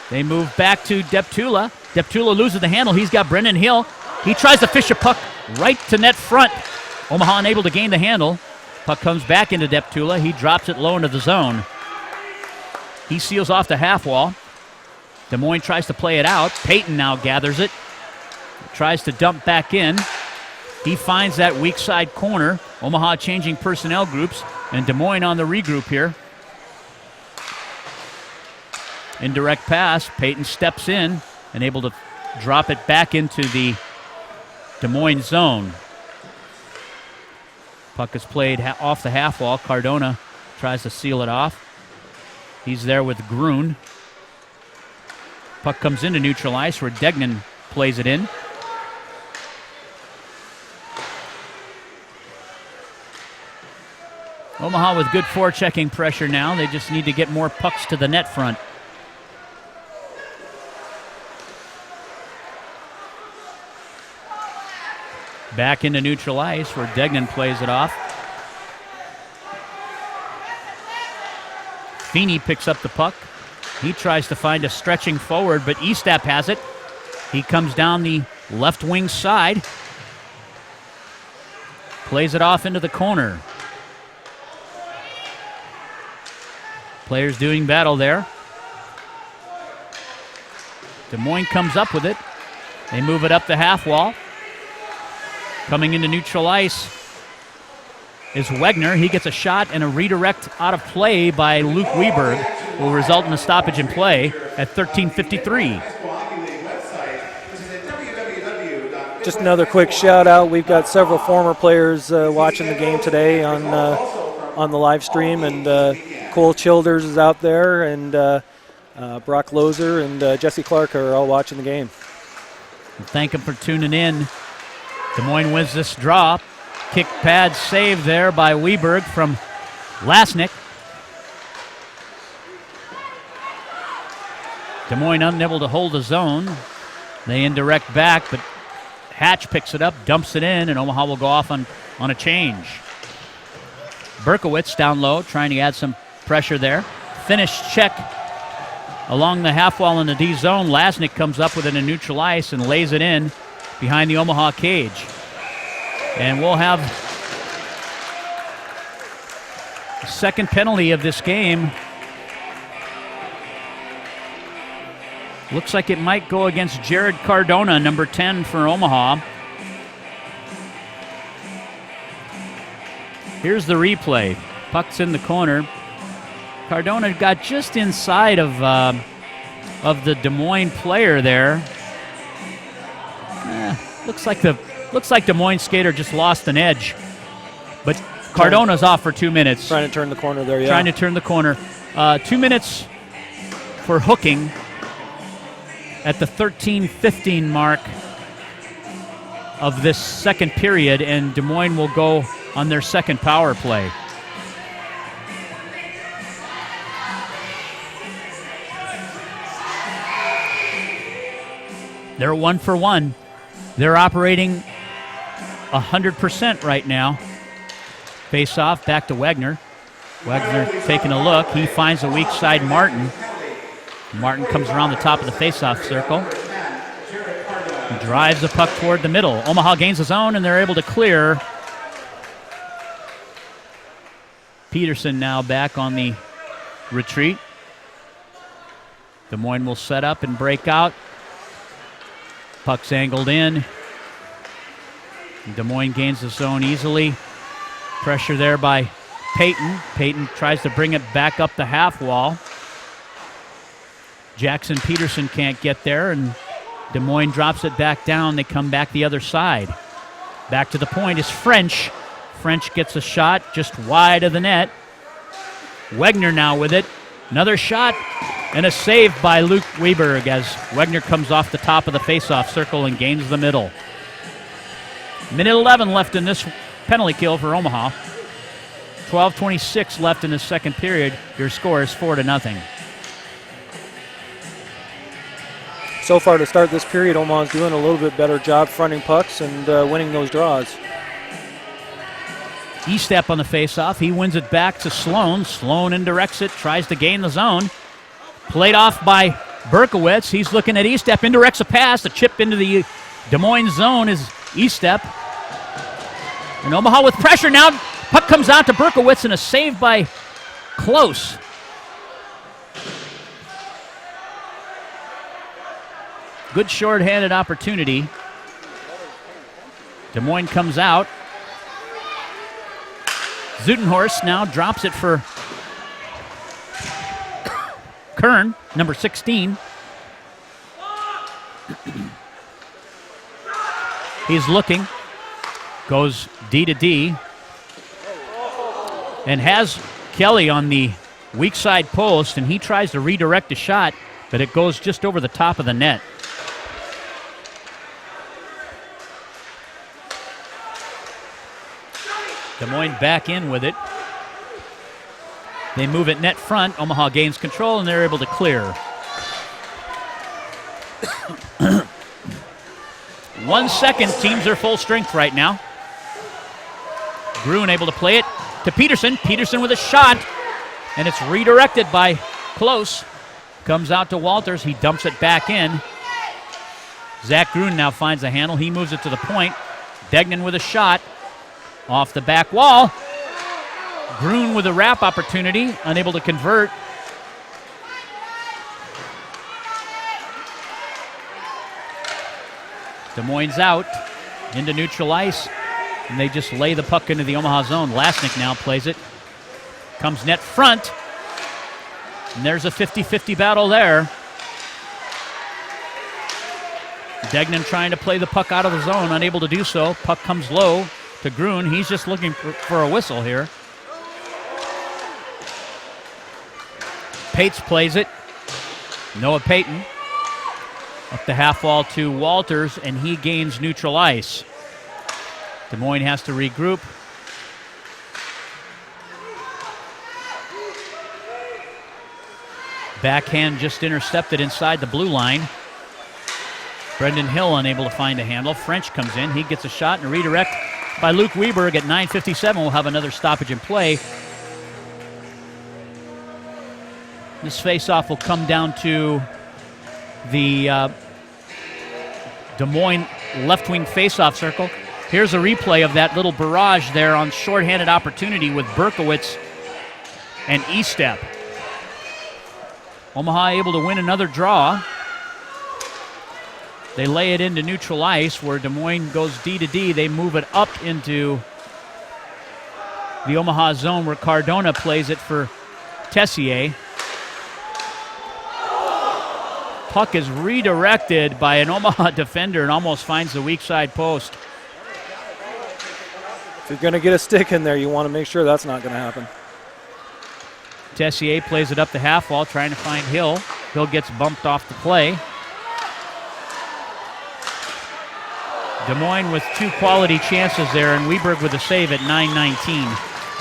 They move back to Deptula. Deptula loses the handle. He's got Brendan Hill. He tries to fish a puck right to net front. Omaha unable to gain the handle. Puck comes back into Deptula. He drops it low into the zone. He seals off the half wall. Des Moines tries to play it out. Payton now gathers it. Tries to dump back in. He finds that weak side corner. Omaha changing personnel groups, and Des Moines on the regroup here. Indirect pass. Payton steps in and able to drop it back into the Des Moines zone. Puck is played off the half wall. Cardona tries to seal it off. He's there with Grun. Puck comes into neutral ice where Degnan plays it in. Omaha with good forechecking pressure now. They just need to get more pucks to the net front. Back into neutral ice where Degnan plays it off. Feeney picks up the puck. He tries to find a stretching forward, but Estep has it. He comes down the left wing side. Plays it off into the corner. Players doing battle there. Des Moines comes up with it. They move it up the half wall. Coming into neutral ice is Wegner. He gets a shot and a redirect out of play by Luke Weberg will result in a stoppage in play at 13:53. Just another quick shout out. We've got several former players watching the game today on the live stream, and Cole Childers is out there, and Brock Lozer and Jesse Clark are all watching the game. Thank them for tuning in. Des Moines wins this draw. Kick pad save there by Weberg from Lasnik. Des Moines unable to hold the zone. They indirect back, but Hatch picks it up, dumps it in, and Omaha will go off on a change. Berkowitz down low, trying to add some pressure there. Finished check along the half wall in the D zone. Lasnik comes up with it in neutral ice and lays it in behind the Omaha cage. And we'll have the second penalty of this game. Looks like it might go against Jared Cardona, number 10 for Omaha. Here's the replay. Puck's in the corner. Cardona got just inside of the Des Moines player there. Looks like Des Moines skater just lost an edge. But Cardona's off for 2 minutes. Trying to turn the corner there, yeah. Trying to turn the corner. 2 minutes for hooking at the 13:15 mark of this second period, and Des Moines will go on their second power play. They're 1 for 1. They're operating 100% right now. Face off, back to Wegner. Wegner taking a look. He finds a weak side Martin. Martin comes around the top of the face-off circle. He drives the puck toward the middle. Omaha gains the zone, and they're able to clear. Peterson now back on the retreat. Des Moines will set up and break out. Puck's angled in. Des Moines gains the zone easily. Pressure there by Payton. Payton tries to bring it back up the half wall. Jackson Peterson can't get there, and Des Moines drops it back down. They come back the other side. Back to the point is French. French gets a shot just wide of the net. Wegner now with it. Another shot and a save by Luke Weberg as Wegner comes off the top of the faceoff circle and gains the middle. Minute 11 left in this penalty kill for Omaha. 12:26 left in the second period. Your score is 4-0. So far to start this period, Omaha's doing a little bit better job fronting pucks and winning those draws. E-step on the faceoff. He wins it back to Sloan. Sloan indirects it, tries to gain the zone. Played off by Berkowitz. He's looking at E-step, indirects a pass. The chip into the Des Moines zone is E-step. And Omaha with pressure now. Puck comes out to Berkowitz and a save by Close. Good short-handed opportunity. Des Moines comes out. Zudenhorst now drops it for Kern, number 16. He's looking. Goes D to D. And has Kelly on the weak side post, and he tries to redirect a shot, but it goes just over the top of the net. Des Moines back in with it. They move it net front. Omaha gains control, and they're able to clear. 1 second. Teams are full strength right now. Gruen able to play it to Peterson. Peterson with a shot, and it's redirected by Close. Comes out to Walters. He dumps it back in. Zach Gruen now finds the handle. He moves it to the point. Degnan with a shot. Off the back wall. Gruen with a wrap opportunity, unable to convert. Des Moines out into neutral ice, and they just lay the puck into the Omaha zone. Lasnik now plays it. Comes net front, and there's a 50-50 battle there. Degnan trying to play the puck out of the zone, unable to do so. Puck comes low to Gruen. He's just looking for a whistle here. Pates plays it. Noah Payton. Up the half wall to Walters, and he gains neutral ice. Des Moines has to regroup. Backhand just intercepted inside the blue line. Brendan Hill unable to find a handle. French comes in. He gets a shot and a redirect by Luke Weberg at 9:57. We'll have another stoppage in play. This faceoff will come down to the Des Moines left wing faceoff circle. Here's a replay of that little barrage there on shorthanded opportunity with Berkowitz and Estep. Omaha able to win another draw. They lay it into neutral ice where Des Moines goes D to D. They move it up into the Omaha zone where Cardona plays it for Tessier. Puck is redirected by an Omaha defender and almost finds the weak side post. If you're going to get a stick in there, you want to make sure that's not going to happen. Tessier plays it up the half wall, trying to find Hill. Hill gets bumped off the play. Des Moines with two quality chances there, and Weberg with a save at 9:19.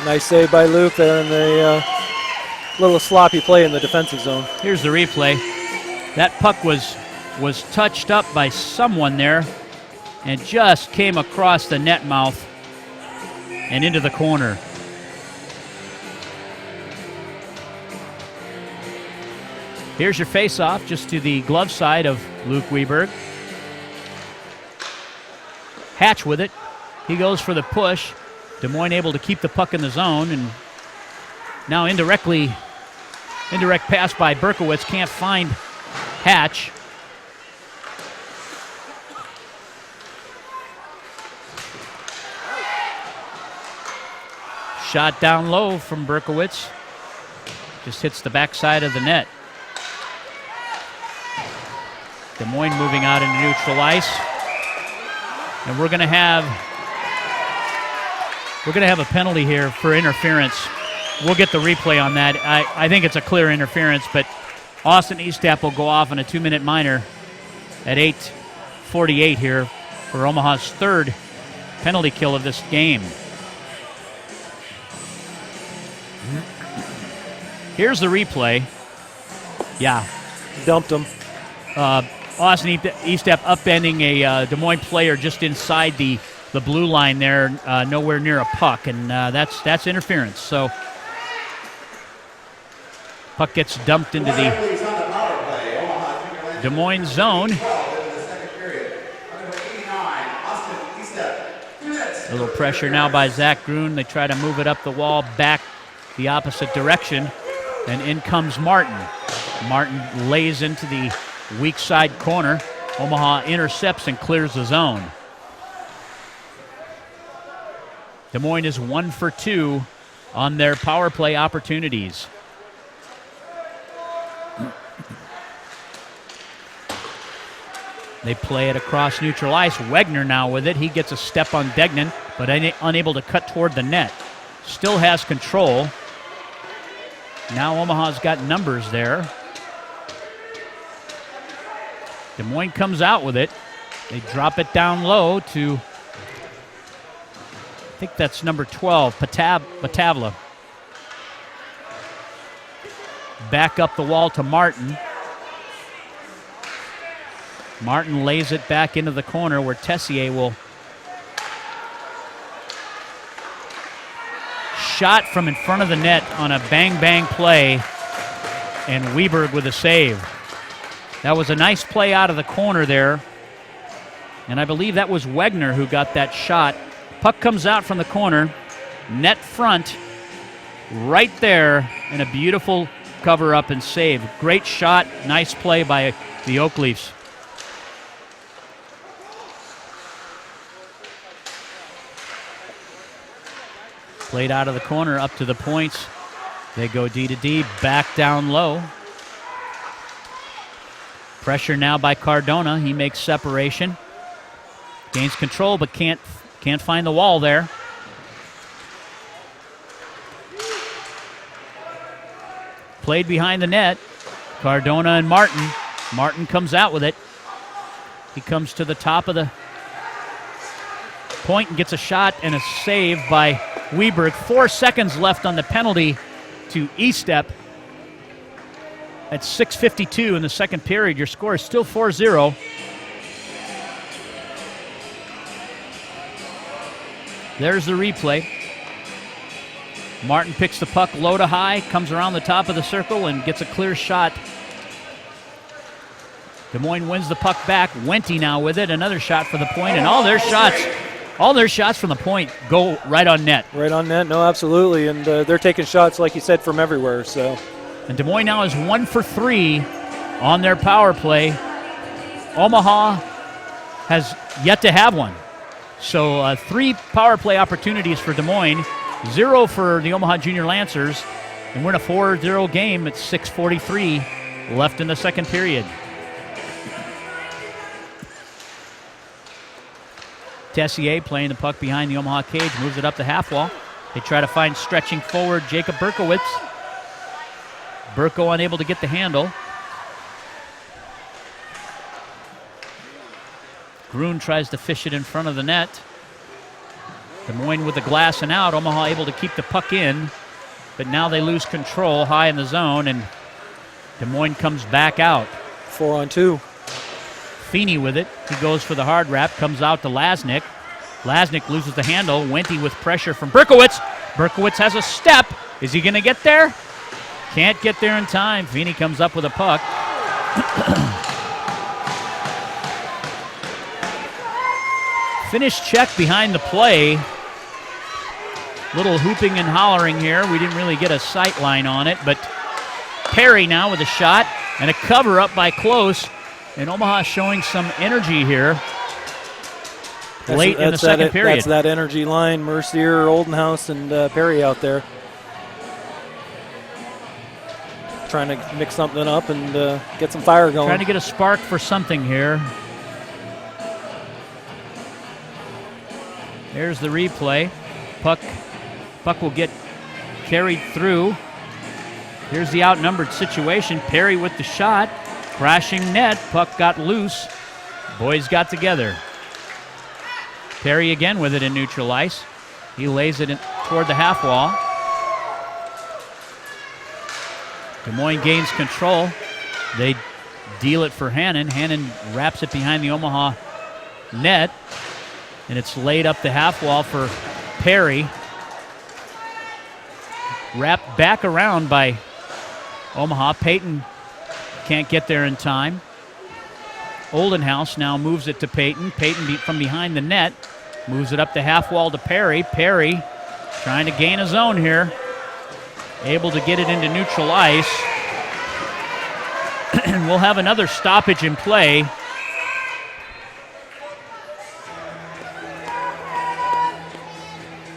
Nice save by Luke there, and a little sloppy play in the defensive zone. Here's the replay. That puck was touched up by someone there and just came across the net mouth and into the corner. Here's your face-off just to the glove side of Luke Weberg. Hatch with it. He goes for the push. Des Moines able to keep the puck in the zone, and now indirect pass by Berkowitz, can't find Hatch. Shot down low from Berkowitz. Just hits the backside of the net. Des Moines moving out into neutral ice. And we're going to have a penalty here for interference. We'll get the replay on that. I think it's a clear interference, but Austin Estep will go off on a 2-minute minor at 8:48 here for Omaha's third penalty kill of this game. Here's the replay. Yeah. Dumped him. Austin Estep upending a Des Moines player just inside the blue line there, nowhere near a puck, and that's interference. So puck gets dumped into the Des Moines zone. A little pressure now by Zach Grun. They try to move it up the wall, back the opposite direction, and in comes Martin. Martin lays into the weak side corner. Omaha intercepts and clears the zone. Des Moines is 1 for 2 on their power play opportunities. They play it across neutral ice. Wegner now with it. He gets a step on Degnan, but unable to cut toward the net. Still has control. Now Omaha's got numbers there. Des Moines comes out with it. They drop it down low to, I think that's number 12, Batavla. Back up the wall to Martin. Martin lays it back into the corner where Tessier will. Shot from in front of the net on a bang-bang play, and Weberg with a save. That was a nice play out of the corner there, and I believe that was Wegner who got that shot. Puck comes out from the corner, net front, right there, and a beautiful cover-up and save. Great shot, nice play by the Oak Leafs. Played out of the corner up to the points. They go D to D, back down low. Pressure now by Cardona. He makes separation. Gains control, but can't find the wall there. Played behind the net. Cardona and Martin. Martin comes out with it. He comes to the top of the point and gets a shot and a save by Weberg. 4 seconds left on the penalty to Estep. At 6:52 in the second period, your score is still 4-0. There's the replay. Martin picks the puck low to high, comes around the top of the circle and gets a clear shot. Des Moines wins the puck back. Wente now with it. Another shot for the point, and all their shots from the point go right on net. Right on net, no, absolutely. And they're taking shots, like you said, from everywhere. So, and Des Moines now is 1 for 3 on their power play. Omaha has yet to have one. So 3 power play opportunities for Des Moines, 0 for the Omaha Junior Lancers, and we're in a 4-0 game at 6:43 left in the second period. Tessier playing the puck behind the Omaha cage, moves it up the half wall. They try to find stretching forward Jacob Berkowitz. Berko unable to get the handle. Grun tries to fish it in front of the net. Des Moines with the glass and out. Omaha able to keep the puck in, but now they lose control high in the zone, and Des Moines comes back out. 4-on-2. Feeney with it. He goes for the hard wrap, comes out to Lasnik. Lasnik loses the handle. Wente with pressure from Berkowitz. Berkowitz has a step. Is he going to get there? Can't get there in time. Feeney comes up with a puck. Finish check behind the play. Little hooping and hollering here. We didn't really get a sight line on it, but Perry now with a shot and a cover up by Close. And Omaha showing some energy here late in the second period. That's that energy line, Mercier, Oldenhouse, and Perry out there. Trying to mix something up and get some fire going. Trying to get a spark for something here. There's the replay. Puck will get carried through. Here's the outnumbered situation. Perry with the shot. Crashing net, puck got loose. Boys got together. Perry again with it in neutral ice. He lays it toward the half wall. Des Moines gains control. They deal it for Hannon. Hannon wraps it behind the Omaha net, and it's laid up the half wall for Perry. Wrapped back around by Omaha. Payton can't get there in time. Oldenhouse now moves it to Payton. Payton from behind the net. Moves it up the half wall to Perry. Perry trying to gain his own here. Able to get it into neutral ice. And we'll have another stoppage in play.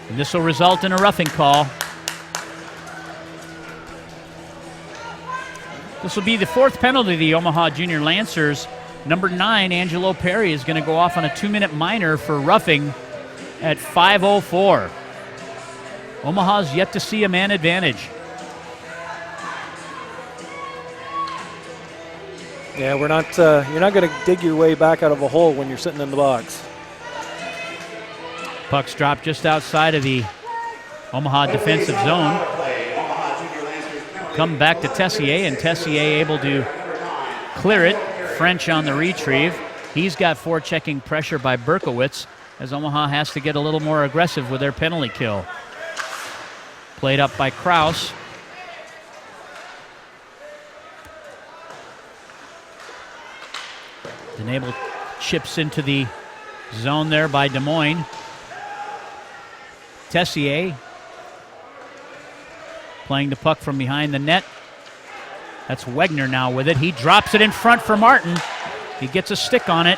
And this will result in a roughing call. This will be the 4th penalty of the Omaha Junior Lancers. Number 9, Angelo Perry, is going to go off on a 2-minute minor for roughing at 5:04. Omaha's yet to see a man advantage. Yeah, we're not. You're not going to dig your way back out of a hole when you're sitting in the box. Puck's dropped just outside of the Omaha defensive zone. Come back to Tessier, and Tessier able to clear it. French on the retrieve. He's got forechecking pressure by Berkowitz as Omaha has to get a little more aggressive with their penalty kill. Played up by Kraus. Denable chips into the zone there by Des Moines. Tessier playing the puck from behind the net. That's Wegner now with it. He drops it in front for Martin. He gets a stick on it.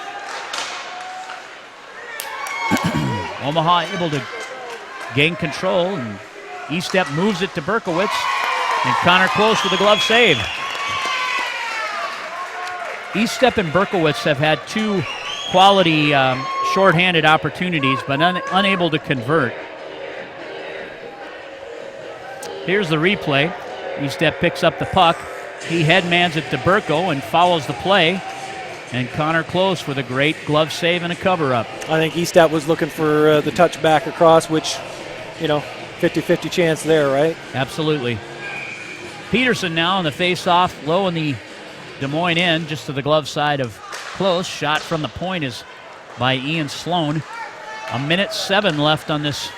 Omaha able to gain control, and E-Step moves it to Berkowitz, and Connor Close with a glove save. E-Step and Berkowitz have had 2 quality shorthanded opportunities, but unable to convert. Here's the replay. E-Step picks up the puck. He headmans it to Burko and follows the play. And Connor Close with a great glove save and a cover-up. I think Eastat was looking for the touch back across, which, 50-50 chance there, right? Absolutely. Peterson now on the face-off, low in the Des Moines end, just to the glove side of Close. Shot from the point is by Ian Sloan. 1:07 left on this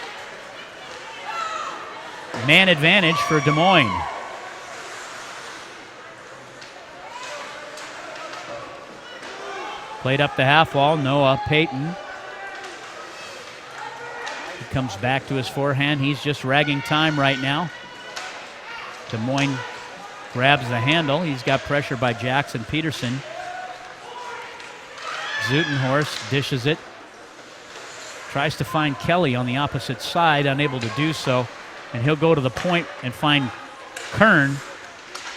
man advantage for Des Moines. Played up the half wall, Noah Payton. He comes back to his forehand. He's just ragging time right now. Des Moines grabs the handle. He's got pressure by Jackson Peterson. Zutenhorst dishes it. Tries to find Kelly on the opposite side, unable to do so. And he'll go to the point and find Kern,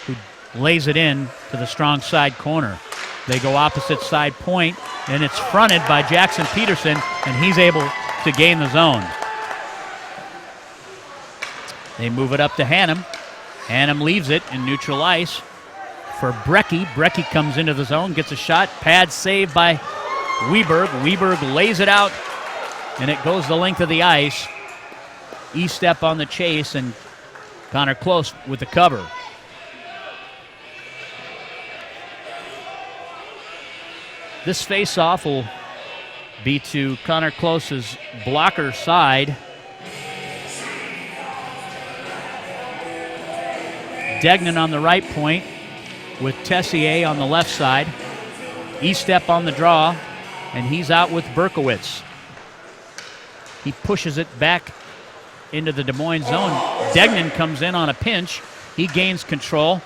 who lays it in to the strong side corner. They go opposite side point, and it's fronted by Jackson Peterson, and he's able to gain the zone. They move it up to Hannum. Hannum leaves it in neutral ice for Brecky. Brecky comes into the zone, gets a shot. Pad saved by Weberg. Weberg lays it out, and it goes the length of the ice. E-Step on the chase, and Connor Close with the cover. This face-off will be to Connor Close's blocker side. Degnan on the right point with Tessier on the left side. E-Step on the draw, and he's out with Berkowitz. He pushes it back into the Des Moines zone. Degnan comes in on a pinch. He gains control,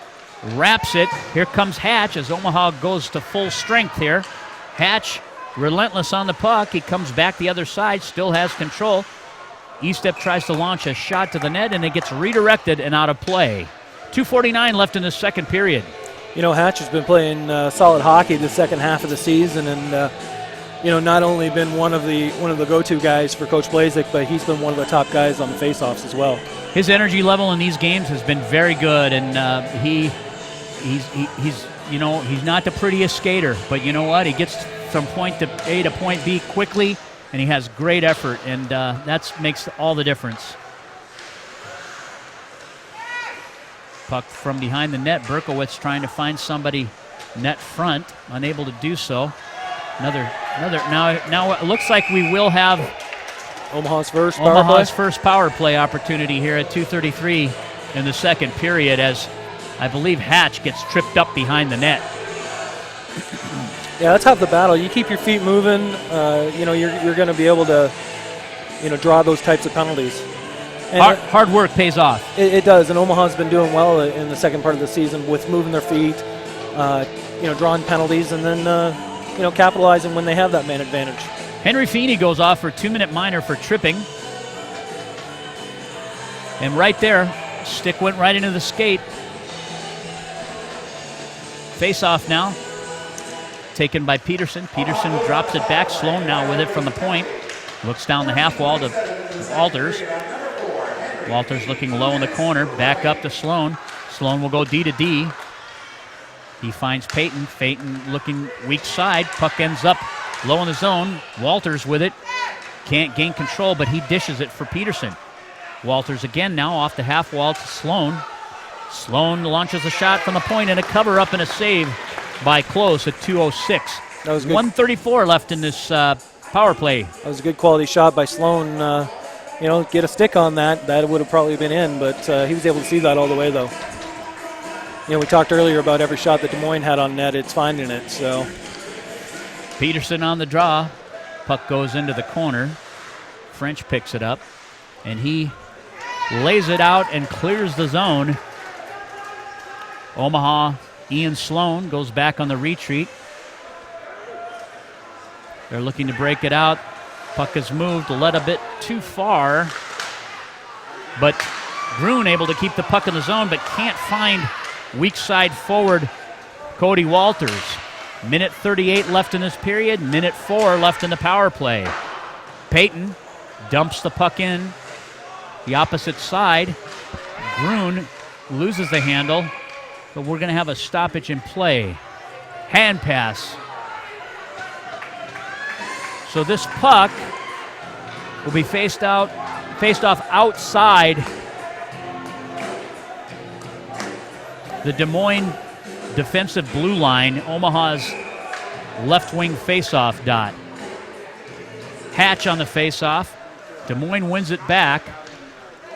wraps it. Here comes Hatch as Omaha goes to full strength here. Hatch, relentless on the puck. He comes back the other side, still has control. E-Step tries to launch a shot to the net, and it gets redirected and out of play. 2:49 left in the second period. Hatch has been playing solid hockey the second half of the season, and not only been one of the go-to guys for Coach Blazek, but he's been one of the top guys on the faceoffs as well. His energy level in these games has been very good, and he's not the prettiest skater, but you know what? He gets from point A to point B quickly, and he has great effort, and that makes all the difference. Puck from behind the net. Berkowitz trying to find somebody net front, unable to do so. Another. Now it looks like we will have Omaha's first power play opportunity here at 2:33 in the second period, as I believe Hatch gets tripped up behind the net. Yeah, that's half the battle. You keep your feet moving. You're going to be able to draw those types of penalties. And Hard work pays off. It does, and Omaha's been doing well in the second part of the season with moving their feet, drawing penalties, and then capitalizing when they have that man advantage. Henry Feeney goes off for 2-minute minor for tripping. And right there, stick went right into the skate. Face off now. Taken by Peterson. Peterson drops it back. Sloan now with it from the point. Looks down the half wall to Walters. Walters looking low in the corner. Back up to Sloan. Sloan will go D to D. He finds Peyton. Peyton looking weak side. Puck ends up low in the zone. Walters with it. Can't gain control, but he dishes it for Peterson. Walters again now off the half wall to Sloan. Sloan launches a shot from the point and a cover up and a save by Close at 2:06. That was good. 1:34 left in this power play. That was a good quality shot by Sloan. Get a stick on that. That would have probably been in, but he was able to see that all the way, though. We talked earlier about every shot that Des Moines had on net, it's finding it. So Peterson on the draw. Puck goes into the corner. French picks it up, and he lays it out and clears the zone. Omaha, Ian Sloan goes back on the retreat. They're looking to break it out. Puck is moved, led a bit too far. But Grun able to keep the puck in the zone, but can't find weak side forward Cody Walters. Minute 38 left in this period, minute 4 left in the power play. Peyton dumps the puck in the opposite side. Grun loses the handle, but we're going to have a stoppage in play. Hand pass. So this puck will be faced off outside the Des Moines defensive blue line, Omaha's left wing faceoff dot. Hatch on the faceoff. Des Moines wins it back.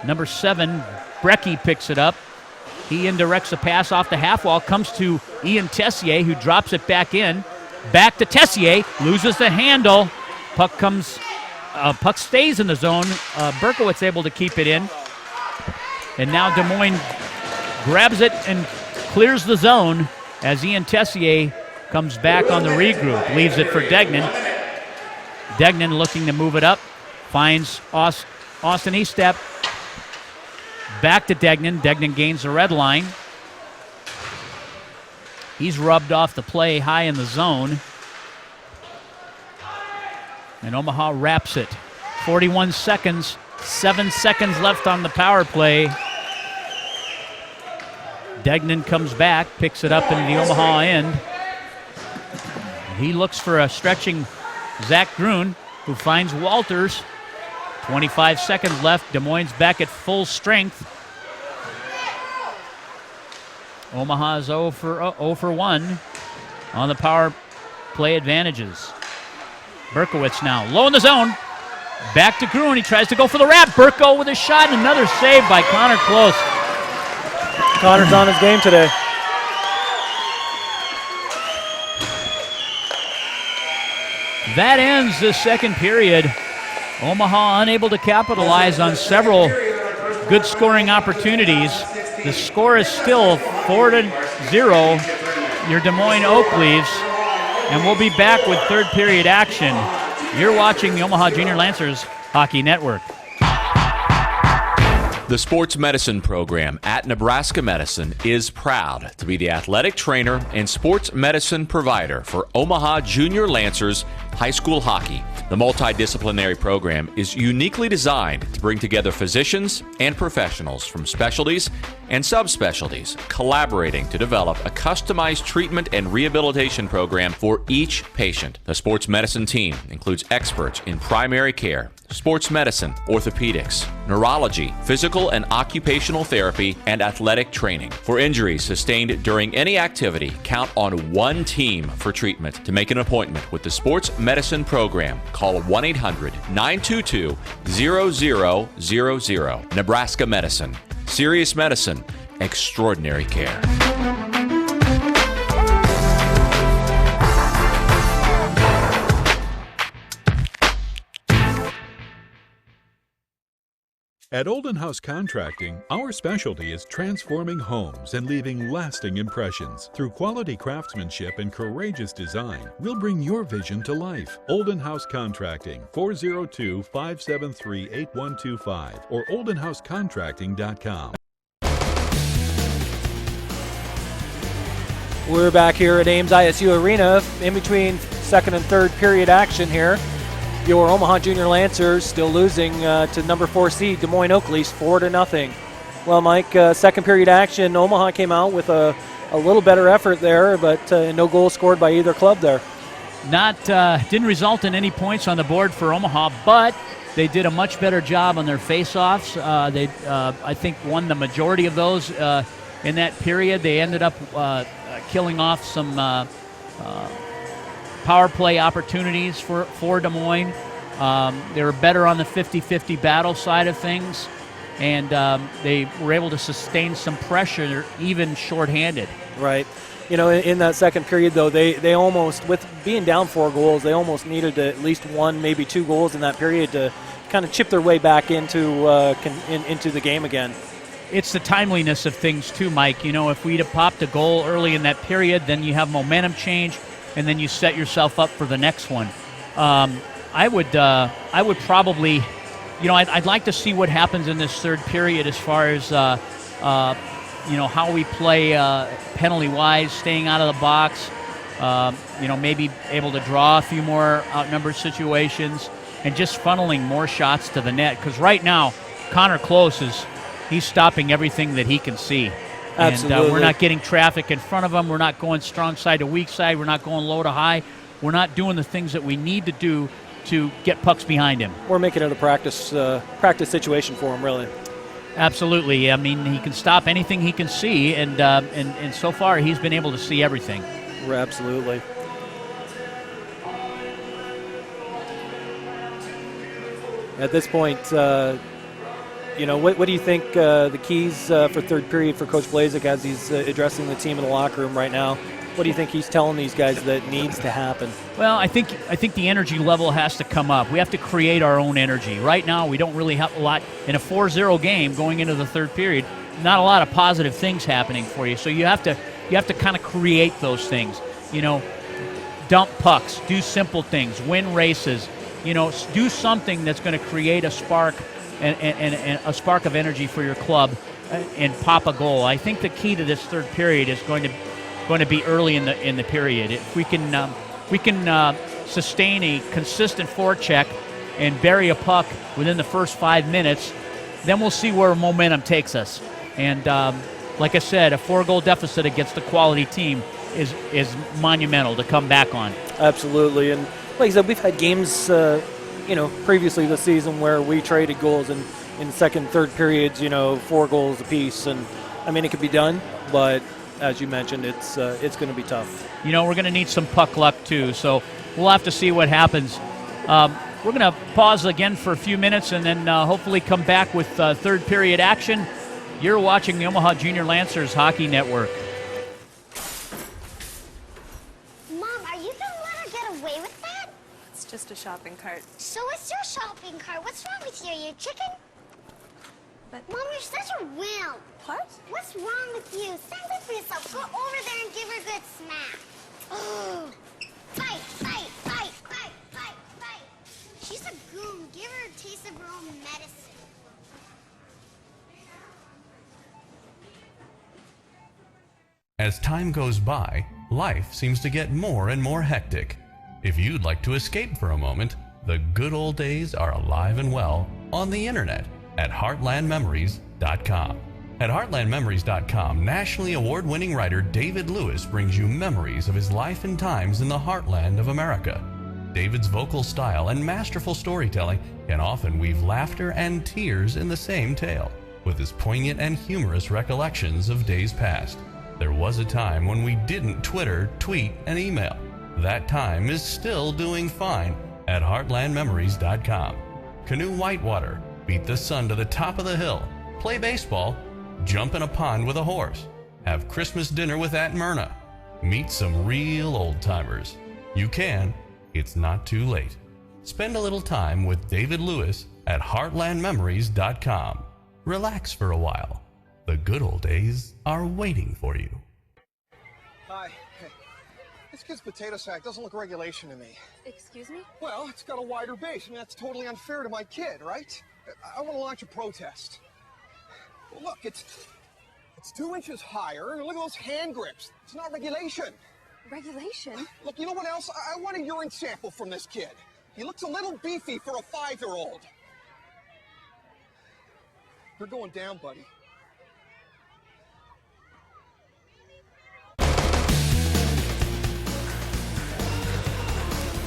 Number 7, Brecky picks it up. He indirects a pass off the half wall, comes to Ian Tessier, who drops it back in. Back to Tessier, loses the handle. Puck stays in the zone. Berkowitz able to keep it in. And now Des Moines grabs it and clears the zone as Ian Tessier comes back on the regroup. Leaves it for Degnan. Degnan looking to move it up. Finds Austin Estep. Back to Degnan. Degnan gains the red line. He's rubbed off the play high in the zone. And Omaha wraps it. 41 seconds. 7 seconds left on the power play. Degnan comes back, picks it up into the Omaha end. He looks for a stretching Zach Grun, who finds Walters. 25 seconds left. Des Moines back at full strength. Omaha's 0 for 1 on the power play advantages. Berkowitz now low in the zone. Back to Grun. He tries to go for the wrap. Burko with a shot and another save by Connor Close. Connor's on his game today. That ends the second period. Omaha unable to capitalize on several good scoring opportunities. The score is still 4-0. Your Des Moines Oak Leaves. And we'll be back with third period action. You're watching the Omaha Junior Lancers Hockey Network. The sports medicine program at Nebraska Medicine is proud to be the athletic trainer and sports medicine provider for Omaha Junior Lancers high school hockey. The multidisciplinary program is uniquely designed to bring together physicians and professionals from specialties and subspecialties, collaborating to develop a customized treatment and rehabilitation program for each patient. The sports medicine team includes experts in primary care, sports medicine, orthopedics, neurology, physical and occupational therapy, and athletic training. For injuries sustained during any activity, count on one team for treatment. To make an appointment with the sports medicine program, call 1-800-922-0000. Nebraska Medicine. Serious medicine. Extraordinary care. At Olden House Contracting, our specialty is transforming homes and leaving lasting impressions. Through quality craftsmanship and courageous design, we'll bring your vision to life. Olden House Contracting, 402-573-8125 or oldenhousecontracting.com. We're back here at Ames ISU Arena in between second and third period action here. Your Omaha Junior Lancers still losing to number 4 seed Des Moines Oakleys 4-0. Well, Mike, second period action, Omaha came out with a little better effort there, but no goals scored by either club there. Didn't result in any points on the board for Omaha, but they did a much better job on their face-offs. They, I think, won the majority of those in that period. They ended up killing off some power play opportunities for Des Moines. They were better on the 50-50 battle side of things, and they were able to sustain some pressure even shorthanded. Right. You know, in that second period, though, they almost, with being down 4 goals, they almost needed at least 1, maybe 2 goals in that period to kind of chip their way back into the game again. It's the timeliness of things, too, Mike. You know, if we'd have popped a goal early in that period, then you have momentum change, and then you set yourself up for the next one. I would probably, you know, I'd like to see what happens in this third period as far as, you know, how we play penalty-wise, staying out of the box, you know, maybe able to draw a few more outnumbered situations, and just funneling more shots to the net. Because right now, Connor Close he's stopping everything that he can see. Absolutely. And we're not getting traffic in front of him. We're not going strong side to weak side. We're not going low to high. We're not doing the things that we need to do to get pucks behind him. We're making it a practice situation for him, really. Absolutely. I mean, he can stop anything he can see, and so far he's been able to see everything. Absolutely. At this point, you know, what do you think the keys for third period for Coach Blazek as he's addressing the team in the locker room right now? What do you think he's telling these guys that needs to happen? Well, I think the energy level has to come up. We have to create our own energy. Right now, we don't really have a lot in a 4-0 game going into the third period. Not a lot of positive things happening for you. So you have to kind of create those things. You know, dump pucks, do simple things, win races. You know, do something that's going to create a spark and a spark of energy for your club and pop a goal. I think the key to this third period is going to be early in the period. If we can sustain a consistent forecheck and bury a puck within the first 5 minutes, then we'll see where momentum takes us. And like I said, a 4-goal deficit against a quality team is monumental to come back on. Absolutely, and like I said, we've had games, you know, previously this season where we traded goals in second, third periods, you know, 4 goals apiece, and I mean it could be done, but as you mentioned, it's going to be tough. You know, we're going to need some puck luck too, so we'll have to see what happens. We're going to pause again for a few minutes and then hopefully come back with third period action. You're watching the Omaha Junior Lancers Hockey Network. Mom, are you going to let her get away with that? It's just a shopping cart. So it's your shopping cart. What's wrong with you? You chicken? But Mom, you're such a wimp. what? What's wrong with you? Stand up for yourself. Go over there and give her a good smack. Oh. Fight, fight, fight, fight, fight, fight. She's a goon. Give her a taste of her own medicine. As time goes by, life seems to get more and more hectic. If you'd like to escape for a moment, the good old days are alive and well on the internet at heartlandmemories.com. At heartlandmemories.com, nationally award-winning writer David Lewis brings you memories of his life and times in the heartland of America. David's vocal style and masterful storytelling can often weave laughter and tears in the same tale, with his poignant and humorous recollections of days past. There was a time when we didn't Twitter, tweet, and email. That time is still doing fine at heartlandmemories.com. Canoe whitewater, beat the sun to the top of the hill, play baseball, jump in a pond with a horse, have Christmas dinner with Aunt Myrna, meet some real old-timers. You can. It's not too late. Spend a little time with David Lewis at heartlandmemories.com. Relax for a while. The good old days are waiting for you. Hi. This kid's potato sack doesn't look regulation to me. Excuse me? Well, it's got a wider base. I mean, that's totally unfair to my kid, right? I want to launch a protest. Well, look, it's 2 inches higher, and look at those hand grips. It's not regulation. Regulation? Look, you know what else? I want a urine sample from this kid. He looks a little beefy for a 5-year-old. You're going down, buddy.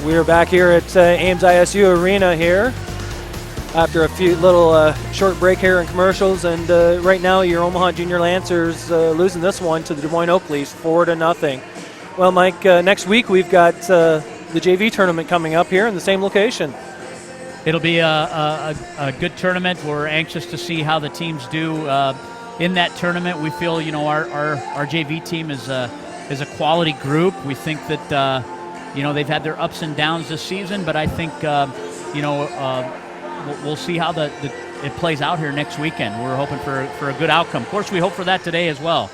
We are back here at Ames ISU Arena here after a few little short break here in commercials, and right now your Omaha Junior Lancers losing this one to the Des Moines Oakleys 4-0. Well, Mike, next week we've got the JV tournament coming up here in the same location. It'll be a good tournament. We're anxious to see how the teams do in that tournament. We feel, our JV team is a quality group. We think that they've had their ups and downs this season, but I think we'll see how it plays out here next weekend. We're hoping for a good outcome. Of course, we hope for that today as well.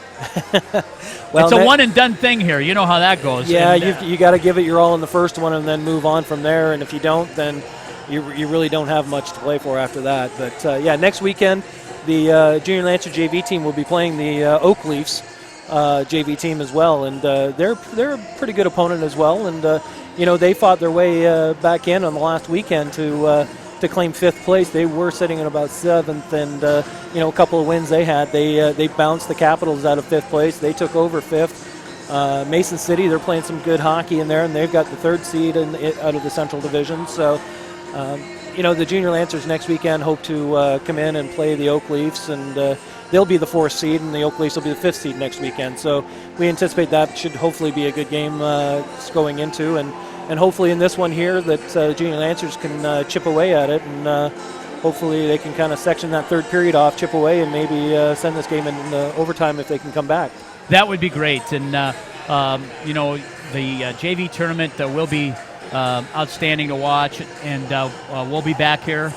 Well, it's a one and done thing here. You know how that goes. Yeah, and, you got to give it your all in the first one and then move on from there. And if you don't, then you really don't have much to play for after that. But next weekend the Junior Lancer JV team will be playing the Oak Leafs JV team as well, and they're a pretty good opponent as well. And they fought their way back in on the last weekend to claim 5th place. They were sitting at about 7th, and a couple of wins they had. They bounced the Capitals out of 5th place. They took over 5th. Mason City, they're playing some good hockey in there, and they've got the 3rd seed out of the Central Division. So, the Junior Lancers next weekend hope to come in and play the Oak Leafs, and they'll be the 4th seed, and the Oak Leafs will be the 5th seed next weekend. So we anticipate that should hopefully be a good game going into, and hopefully in this one here that the Junior Lancers can chip away at it, and hopefully they can kind of section that 3rd period off, chip away, and maybe send this game in overtime if they can come back. That would be great. And, the JV tournament will be outstanding to watch, and we'll be back here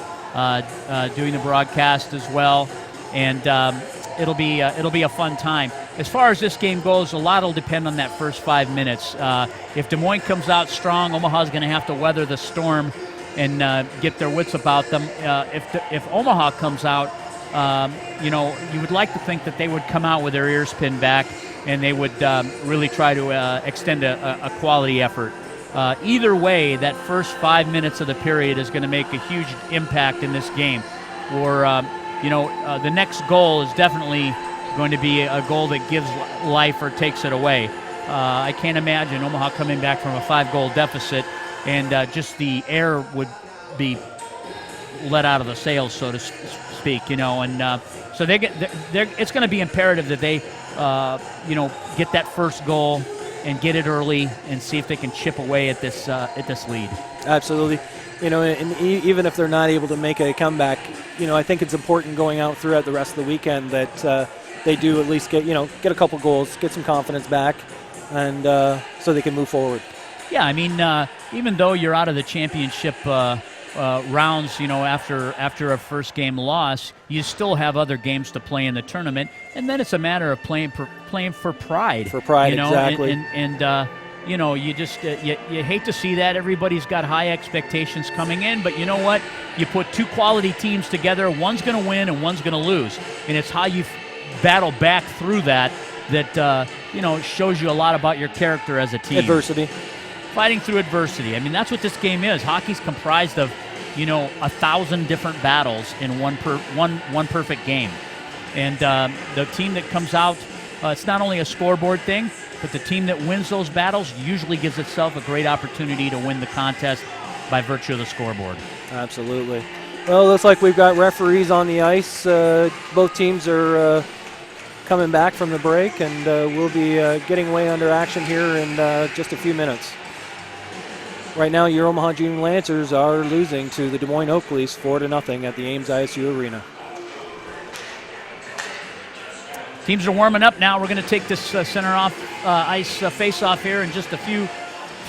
doing the broadcast as well. And it'll be a fun time. As far as this game goes, a lot will depend on that first 5 minutes. If Des Moines comes out strong, Omaha's going to have to weather the storm and get their wits about them. If Omaha comes out, you would like to think that they would come out with their ears pinned back and they would really try to extend a quality effort. Either way, that first 5 minutes of the period is going to make a huge impact in this game. Or the next goal is definitely going to be a goal that gives life or takes it away. I can't imagine Omaha coming back from a 5-goal deficit and just the air would be let out of the sails, so to speak. And so it's going to be imperative that they get that first goal and get it early and see if they can chip away at this lead. Absolutely. And even if they're not able to make a comeback, I think it's important going out throughout the rest of the weekend that they do at least get a couple goals, get some confidence back, and so they can move forward. Yeah, I mean, even though you're out of the championship rounds, after a first game loss, you still have other games to play in the tournament, and then it's a matter of playing for pride. For pride, exactly. And you just you hate to see that. Everybody's got high expectations coming in, but you know what? You put 2 quality teams together, one's going to win and one's going to lose, and it's how you battle back through that shows you a lot about your character as a team. Adversity. Fighting through adversity. I mean, that's what this game is. Hockey's comprised of, 1,000 different battles in one perfect game. And the team that comes out, it's not only a scoreboard thing, but the team that wins those battles usually gives itself a great opportunity to win the contest by virtue of the scoreboard. Absolutely. Well, it looks like we've got referees on the ice. Both teams are coming back from the break, and we'll be getting way under action here in just a few minutes. Right now, your Omaha Junior Lancers are losing to the Des Moines Oakleys 4-0 at the Ames ISU Arena. Teams are warming up now. We're going to take this center ice face-off here in just a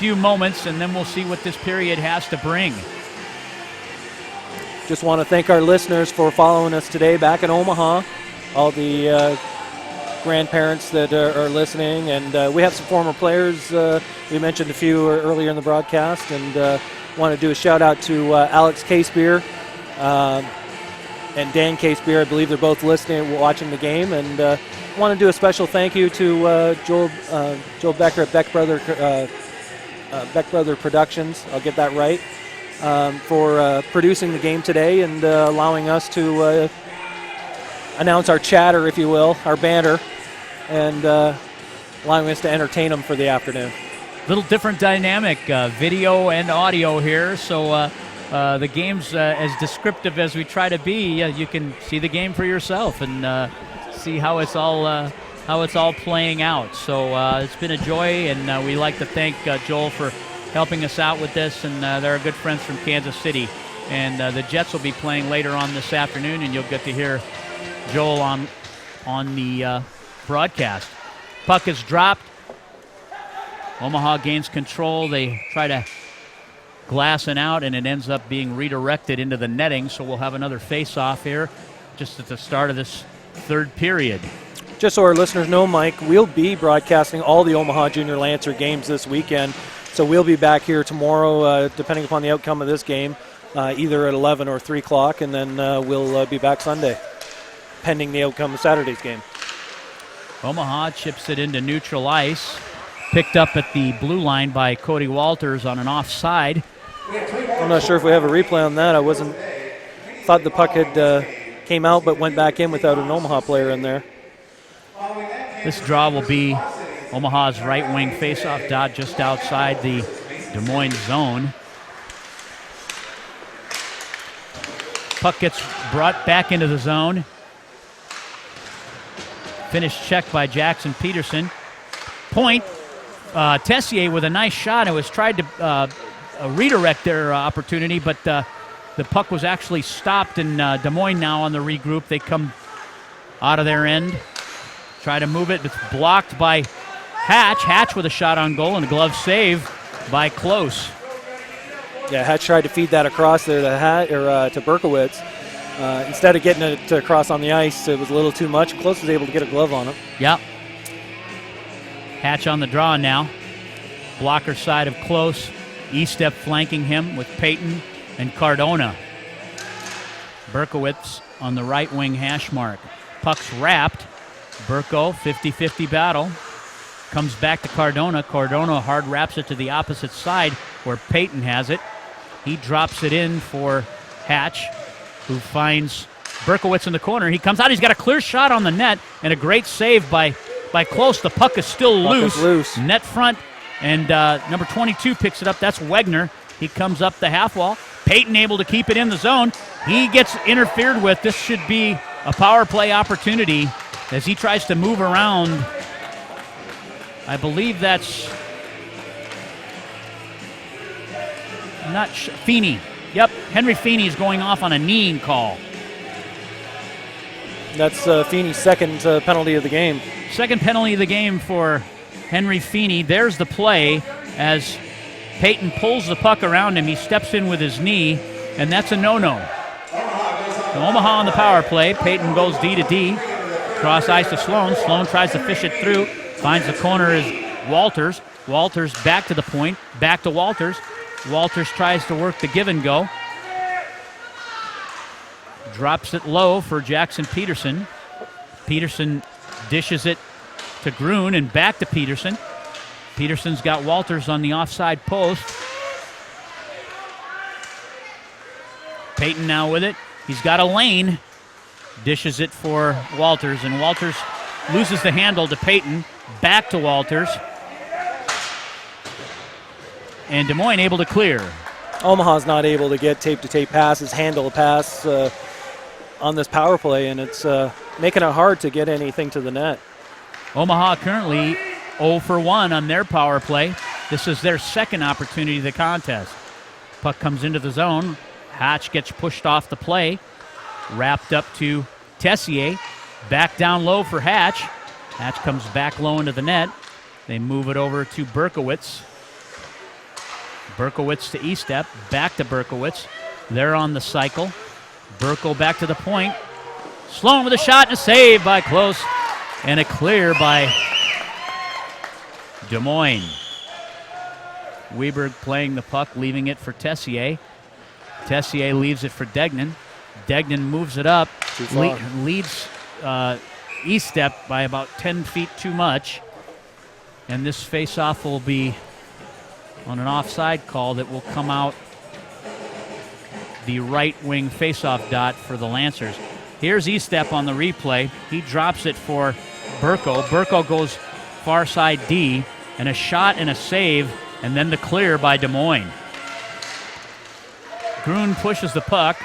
few moments, and then we'll see what this period has to bring. just want to thank our listeners for following us today back in Omaha, all the grandparents that are listening, and we have some former players. We mentioned a few earlier in the broadcast, and want to do a shout out to Alex Casebeer and Dan Casebeer. I believe they're both listening, watching the game, and want to do a special thank you to Joel Becker at Beck Brother Productions. I'll get that right. For producing the game today and allowing us to announce our chatter, if you will, our banter, and allowing us to entertain them for the afternoon. Little different dynamic, video and audio here, so the game's as descriptive as we try to be. You can see the game for yourself and see how it's all playing out. So it's been a joy, and we like to thank Joel for helping us out with this, and they're good friends from Kansas City. And the Jets will be playing later on this afternoon, and you'll get to hear Joel on the broadcast. Puck is dropped. Omaha gains control. They try to glass it out, and it ends up being redirected into the netting, so we'll have another face-off here just at the start of this third period. Just so our listeners know, Mike, we'll be broadcasting all the Omaha Junior Lancer games this weekend. So we'll be back here tomorrow, depending upon the outcome of this game, either at 11 or 3 o'clock, and then we'll be back Sunday, pending the outcome of Saturday's game. Omaha chips it into neutral ice, picked up at the blue line by Cody Walters on an offside. I'm not sure if we have a replay on that. Thought the puck had came out but went back in without an Omaha player in there. This draw will be Omaha's right wing faceoff dot just outside the Des Moines zone. Puck gets brought back into the zone. Finished check by Jackson Peterson. Point. Tessier with a nice shot. It was tried to redirect their opportunity, but the puck was actually stopped, and Des Moines now on the regroup. They come out of their end. Try to move it. It's blocked by Hatch. Hatch with a shot on goal and a glove save by Close. Yeah, Hatch tried to feed that across there to Berkowitz. Instead of getting it across on the ice, it was a little too much. Close was able to get a glove on it. Yep. Hatch on the draw now. Blocker side of Close. E-step flanking him with Payton and Cardona. Berkowitz on the right wing hash mark. Puck's wrapped. Burko, 50-50 battle. Comes back to Cardona. Cardona hard wraps it to the opposite side where Payton has it. He drops it in for Hatch, who finds Berkowitz in the corner. He comes out. He's got a clear shot on the net and a great save by Close. The puck is still loose. Net front, and number 22 picks it up. That's Wegner. He comes up the half wall. Payton able to keep it in the zone. He gets interfered with. This should be a power play opportunity as he tries to move around. I believe that's Feeney. Yep, Henry Feeney is going off on a kneeing call. That's Feeney's second penalty of the game. Second penalty of the game for Henry Feeney. There's the play as Payton pulls the puck around him. He steps in with his knee, and that's a no-no. So Omaha on the power play. Payton goes D to D. Cross ice to Sloan. Sloan tries to fish it through. Finds the corner is Walters. Walters back to the point. Back to Walters. Walters tries to work the give and go. Drops it low for Jackson Peterson. Peterson dishes it to Grun and back to Peterson. Peterson's got Walters on the offside post. Payton now with it. He's got a lane. Dishes it for Walters, and Walters loses the handle to Payton. Back to Walters. And Des Moines able to clear. Omaha's not able to get tape-to-tape passes, handle a pass on this power play, and it's making it hard to get anything to the net. Omaha currently 0 for 1 on their power play. This is their second opportunity of the contest. Puck comes into the zone. Hatch gets pushed off the play. Wrapped up to Tessier. Back down low for Hatch. Hatch comes back low into the net. They move it over to Berkowitz. Berkowitz to E-step. Back to Berkowitz. They're on the cycle. Burkle back to the point. Sloan with a shot and a save by Close. And a clear by Des Moines. Weberg playing the puck, leaving it for Tessier. Tessier leaves it for Degnan. Degnan moves it up, leads E-Step by about 10 feet too much. And this face-off will be on an offside call that will come out the right wing face-off dot for the Lancers. Here's E-Step on the replay. He drops it for Burko. Burko goes far side D, and a shot and a save, and then the clear by Des Moines. Grun pushes the puck.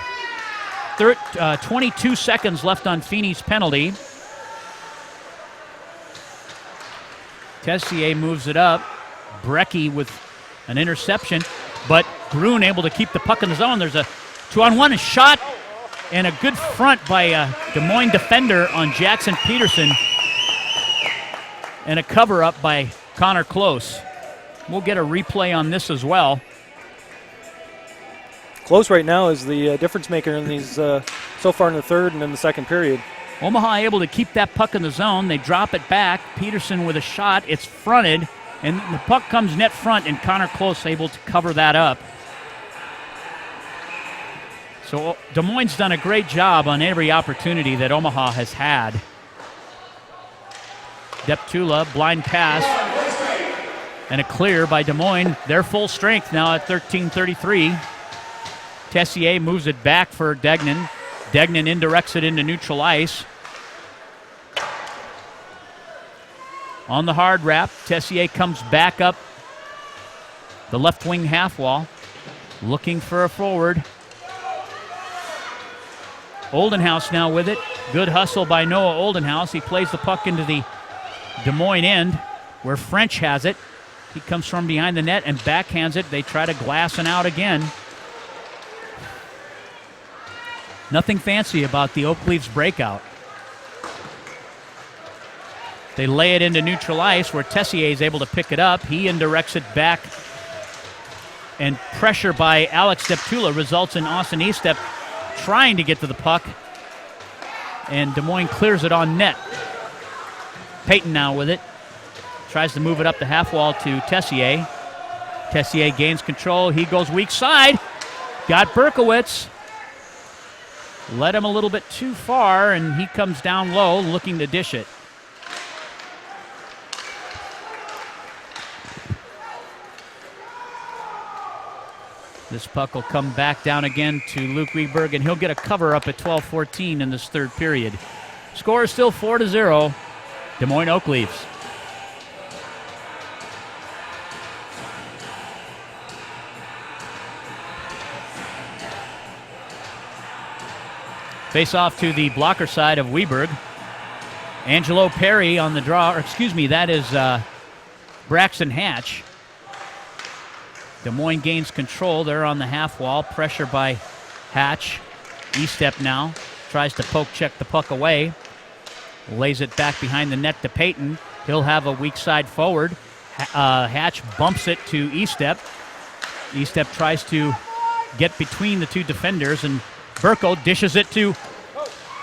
22 seconds left on Feeney's penalty. Tessier moves it up. Brecky with an interception, but Grun able to keep the puck in the zone. There's a 2-on-1, a shot, and a good front by a Des Moines defender on Jackson Peterson, and a cover-up by Connor Close. We'll get a replay on this as well. Close right now is the difference maker in these so far in the third and in the second period. Omaha able to keep that puck in the zone. They drop it back. Peterson with a shot. It's fronted, and the puck comes net front, and Connor Close able to cover that up. So Des Moines done a great job on every opportunity that Omaha has had. Deptula, blind pass, and a clear by Des Moines. They're full strength now at 13:33. Tessier moves it back for Degnan. Degnan indirects it into neutral ice. On the hard wrap, Tessier comes back up the left wing half wall, looking for a forward. Oldenhouse now with it. Good hustle by Noah Oldenhouse. He plays the puck into the Des Moines end where French has it. He comes from behind the net and backhands it. They try to glass and out again. Nothing fancy about the Oak Leafs breakout. They lay it into neutral ice where Tessier is able to pick it up. He indirects it back. And pressure by Alex Deptula results in Austin Estep trying to get to the puck. And Des Moines clears it on net. Payton now with it. Tries to move it up the half wall to Tessier. Tessier gains control. He goes weak side. Got Berkowitz. Led him a little bit too far, and he comes down low looking to dish it. This puck will come back down again to Luke Weberg, and he'll get a cover up at 12:14 in this third period. Score is still 4-0, Des Moines Oak Leafs. Face off to the blocker side of Weberg. Angelo Perry on the draw, or excuse me, that is Braxton Hatch. Des Moines gains control. They're on the half wall. Pressure by Hatch. E-step now. Tries to poke check the puck away. Lays it back behind the net to Payton. He'll have a weak side forward. Hatch bumps it to E-step. E-step tries to get between the two defenders, and Burko dishes it to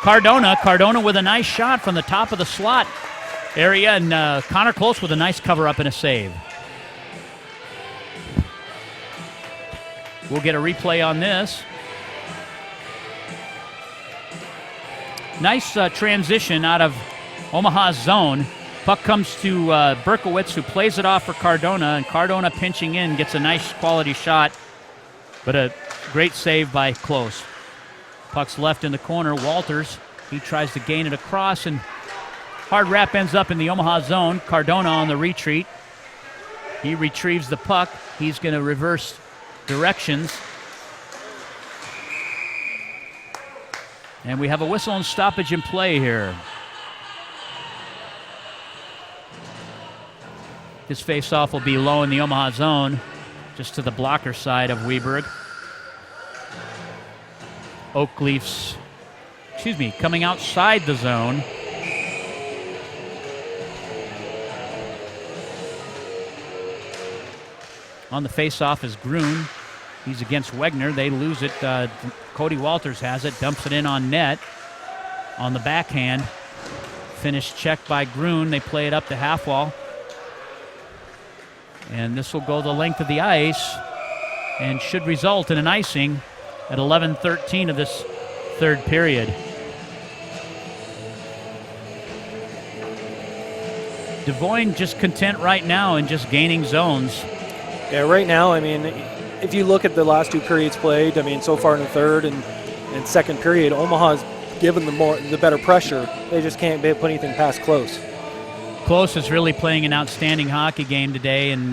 Cardona. Cardona with a nice shot from the top of the slot area, and Connor Close with a nice cover-up and a save. We'll get a replay on this. Nice transition out of Omaha's zone. Puck comes to Berkowitz, who plays it off for Cardona, and Cardona pinching in gets a nice quality shot, but a great save by Close. Puck's left in the corner. Walters, he tries to gain it across, and hard wrap ends up in the Omaha zone. Cardona on the retreat. He retrieves the puck. He's going to reverse directions. And we have a whistle and stoppage in play here. His face-off will be low in the Omaha zone, just to the blocker side of Weberg. Oak Leafs, coming outside the zone. On the face-off is Grun. He's against Wegner. They lose it. Cody Walters has it, dumps it in on net on the backhand. Finished check by Grun. They play it up the half wall. And this will go the length of the ice and should result in an icing at 11:13 of this third period. Devoyne just content right now in just gaining zones. Yeah, right now, I mean, if you look at the last two periods played, I mean, so far in the third and second period, Omaha's given the better pressure. They just can't put anything past Close. Close is really playing an outstanding hockey game today, and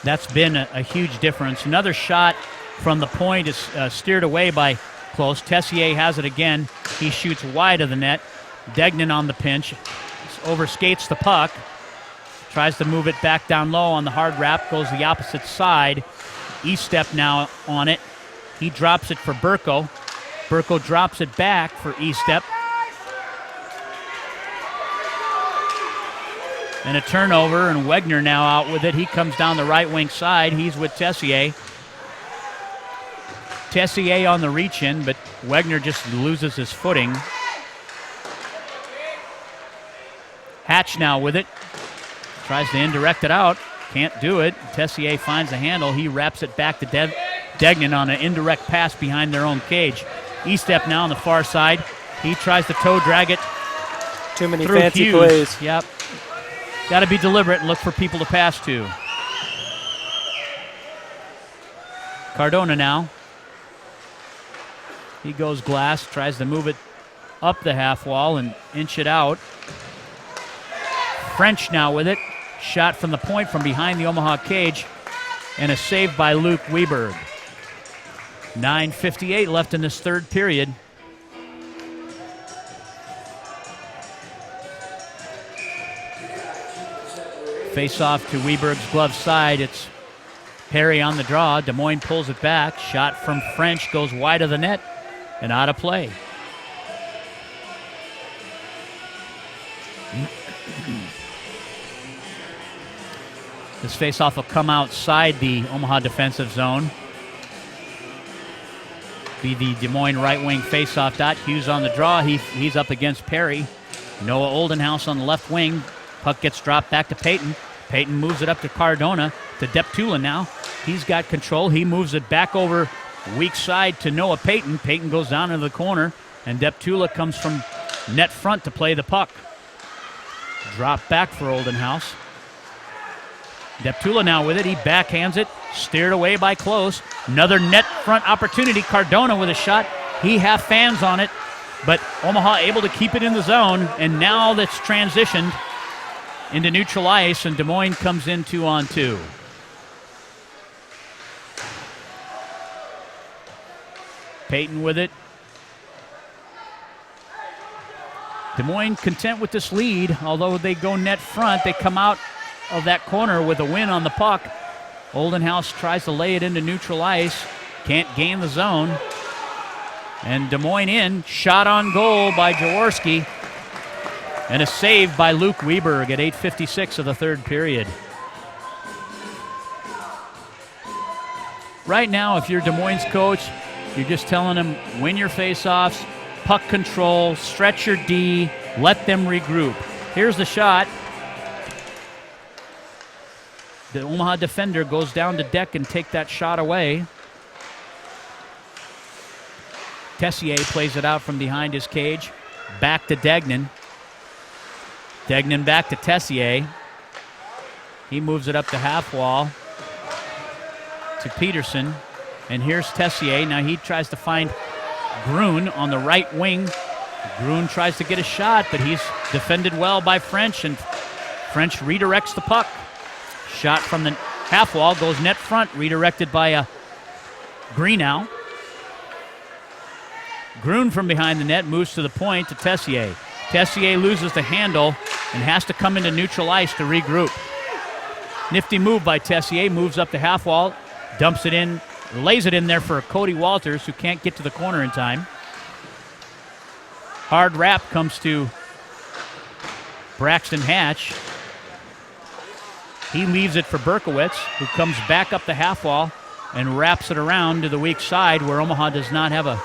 that's been a huge difference. Another shot from the point is steered away by Close. Tessier has it again. He shoots wide of the net. Degnan on the pinch. Overskates the puck. Tries to move it back down low on the hard wrap. Goes the opposite side. E-step now on it. He drops it for Burko. Burko drops it back for E-step. And a turnover, and Wegner now out with it. He comes down the right wing side. He's with Tessier. Tessier on the reach-in, but Wegner just loses his footing. Hatch now with it. Tries to indirect it out. Can't do it. Tessier finds the handle. He wraps it back to Degnan on an indirect pass behind their own cage. E-step now on the far side. He tries to toe drag it. Too many through fancy Hughes. plays. Yep. Got to be deliberate and look for people to pass to. Cardona now. He goes glass, tries to move it up the half wall and inch it out. French now with it. Shot from the point from behind the Omaha cage. And a save by Luke Weberg. 9:58 left in this third period. Face off to Weberg's glove side. It's Perry on the draw. Des Moines pulls it back. Shot from French goes wide of the net and out of play. This face-off will come outside the Omaha defensive zone. Be the Des Moines right wing face-off dot. Hughes on the draw. He's up against Perry. Noah Oldenhouse on the left wing. Puck gets dropped back to Peyton. Peyton moves it up to Cardona. To Deptula now. He's got control. He moves it back over weak side to Noah Peyton. Peyton goes down into the corner. And Deptula comes from net front to play the puck. Drop back for Oldenhouse. Deptula now with it. He backhands it. Steered away by Close. Another net front opportunity. Cardona with a shot. He half fans on it. But Omaha able to keep it in the zone. And now that's transitioned into neutral ice. And Des Moines comes in 2-on-2. Peyton with it. Des Moines content with this lead. Although they go net front, they come out of that corner with a win on the puck. Oldenhouse tries to lay it into neutral ice. Can't gain the zone. And Des Moines in. Shot on goal by Jaworski. And a save by Luke Weberg at 8:56 of the third period. Right now, if you're Des Moines' coach, you're just telling them, win your faceoffs, puck control, stretch your D, let them regroup. Here's the shot. The Omaha defender goes down to deck and take that shot away. Tessier plays it out from behind his cage. Back to Degnan. Degnan back to Tessier. He moves it up the half wall to Peterson. And here's Tessier. Now he tries to find Grun on the right wing. Grun tries to get a shot, but he's defended well by French, and French redirects the puck. Shot from the half wall goes net front, redirected by Greenow. Grun from behind the net moves to the point to Tessier. Tessier loses the handle and has to come into neutral ice to regroup. Nifty move by Tessier, moves up the half wall, dumps it in, lays it in there for Cody Walters, who can't get to the corner in time. Hard wrap comes to Braxton Hatch. He leaves it for Berkowitz, who comes back up the half wall, and wraps it around to the weak side where Omaha does not have a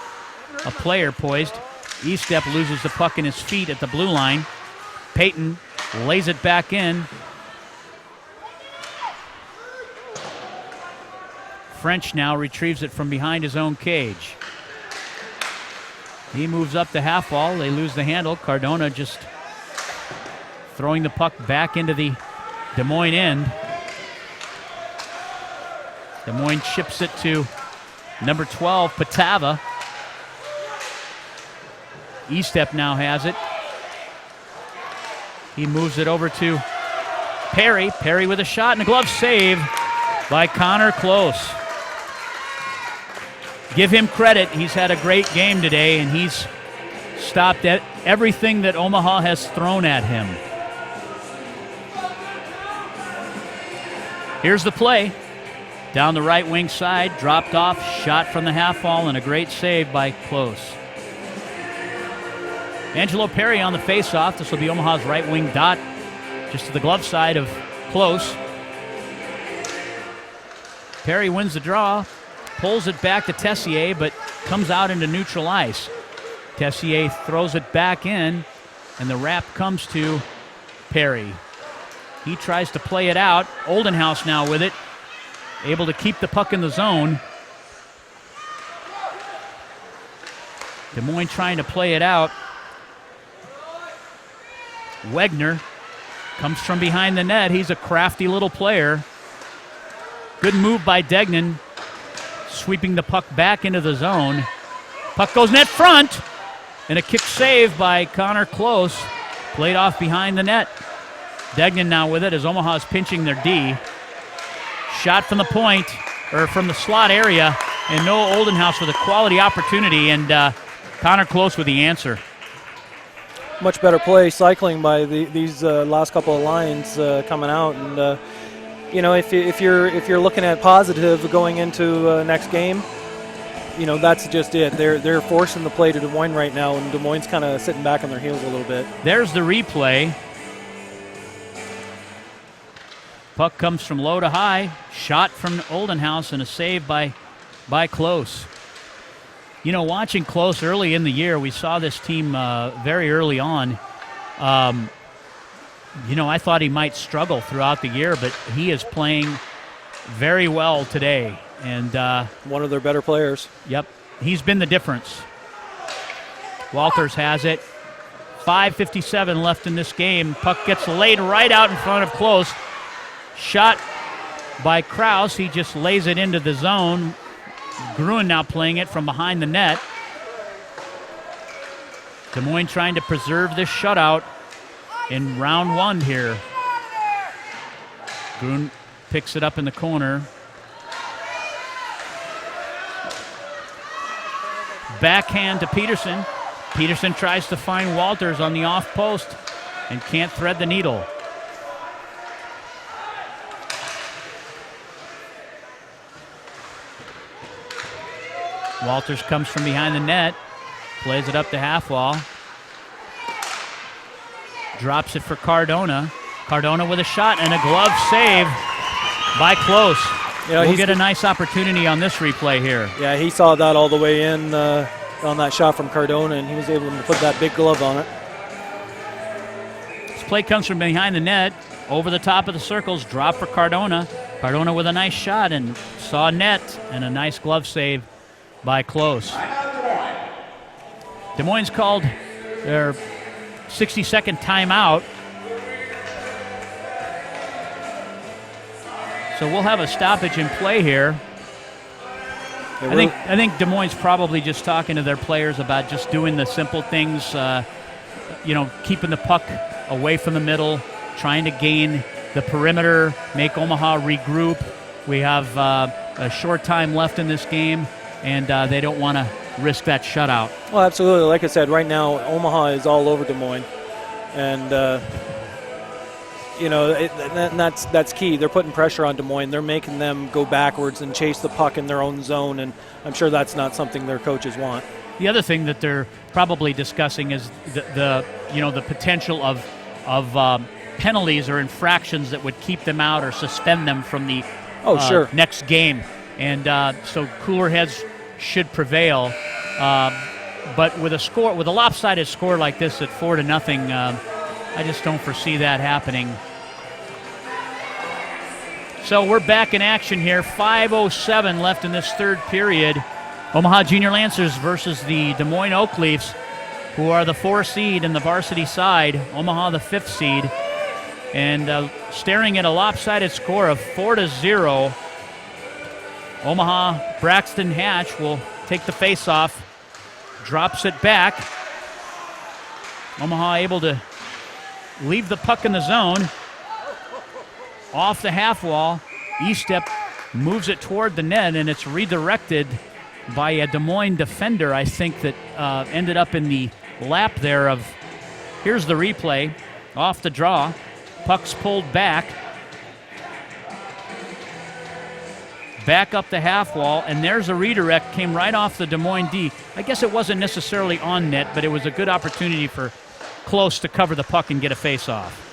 player poised. Estep loses the puck in his feet at the blue line. Payton lays it back in. French now retrieves it from behind his own cage. He moves up the half wall. They lose the handle. Cardona just throwing the puck back into the Des Moines end. Des Moines chips it to number 12, Patava. Estep now has it. He moves it over to Perry. Perry with a shot and a glove save by Connor Close. Give him credit. He's had a great game today, and he's stopped at everything that Omaha has thrown at him. Here's the play. Down the right wing side, dropped off, shot from the half wall, and a great save by Close. Angelo Perry on the faceoff. This will be Omaha's right wing dot, just to the glove side of Close. Perry wins the draw, pulls it back to Tessier, but comes out into neutral ice. Tessier throws it back in, and the wrap comes to Perry. He tries to play it out. Oldenhouse now with it, able to keep the puck in the zone. Des Moines trying to play it out. Wegner comes from behind the net. He's a crafty little player. Good move by Degnan, sweeping the puck back into the zone. Puck goes net front, and a kick save by Connor Close. Played off behind the net. Degnan now with it as Omaha's pinching their D. Shot from the point, or from the slot area, and Noah Oldenhouse with a quality opportunity, and Connor Close with the answer. Much better play cycling by these last couple of lines coming out, and if you're looking at positive going into next game, that's just it. They're forcing the play to Des Moines right now, and Des Moines kind of sitting back on their heels a little bit. There's the replay. Puck comes from low to high. Shot from Oldenhouse and a save by Close. Watching Close early in the year, we saw this team very early on. I thought he might struggle throughout the year, but he is playing very well today. And one of their better players. Yep, he's been the difference. Walters has it. 5:57 left in this game. Puck gets laid right out in front of Close. Shot by Kraus. He just lays it into the zone. Gruen now playing it from behind the net. Des Moines trying to preserve this shutout in round one here. Gruen picks it up in the corner. Backhand to Peterson. Peterson tries to find Walters on the off post and can't thread the needle. Walters comes from behind the net, plays it up the half wall, drops it for Cardona. Cardona with a shot and a glove save by Close. We'll get a nice opportunity on this replay here. Yeah, he saw that all the way in on that shot from Cardona, and he was able to put that big glove on it. This play comes from behind the net, over the top of the circles, drop for Cardona. Cardona with a nice shot and saw net, and a nice glove save by Close. Des Moines called their 60-second timeout. So we'll have a stoppage in play here. I think Des Moines probably just talking to their players about just doing the simple things, keeping the puck away from the middle, trying to gain the perimeter, make Omaha regroup. We have a short time left in this game, and they don't want to risk that shutout. Well, absolutely. Like I said, right now Omaha is all over Des Moines, and that's key. They're putting pressure on Des Moines. They're making them go backwards and chase the puck in their own zone, and I'm sure that's not something their coaches want. The other thing that they're probably discussing is the potential of penalties or infractions that would keep them out or suspend them from the next game. And so cooler heads should prevail. But with a lopsided score like this at 4-0, I just don't foresee that happening. So we're back in action here. 5:07 left in this third period. Omaha Junior Lancers versus the Des Moines Oak Leafs, who are the 4 seed in the varsity side. Omaha the 5th seed. And staring at a lopsided score of 4-0. Omaha Braxton Hatch will take the face-off. Drops it back. Omaha able to leave the puck in the zone. Off the half wall. E-step moves it toward the net, and it's redirected by a Des Moines defender, I think, that ended up in the lap there of... Here's the replay. Off the draw. Puck's pulled back. Back up the half wall, and there's a redirect, came right off the Des Moines D. I guess it wasn't necessarily on net, but it was a good opportunity for Close to cover the puck and get a face-off.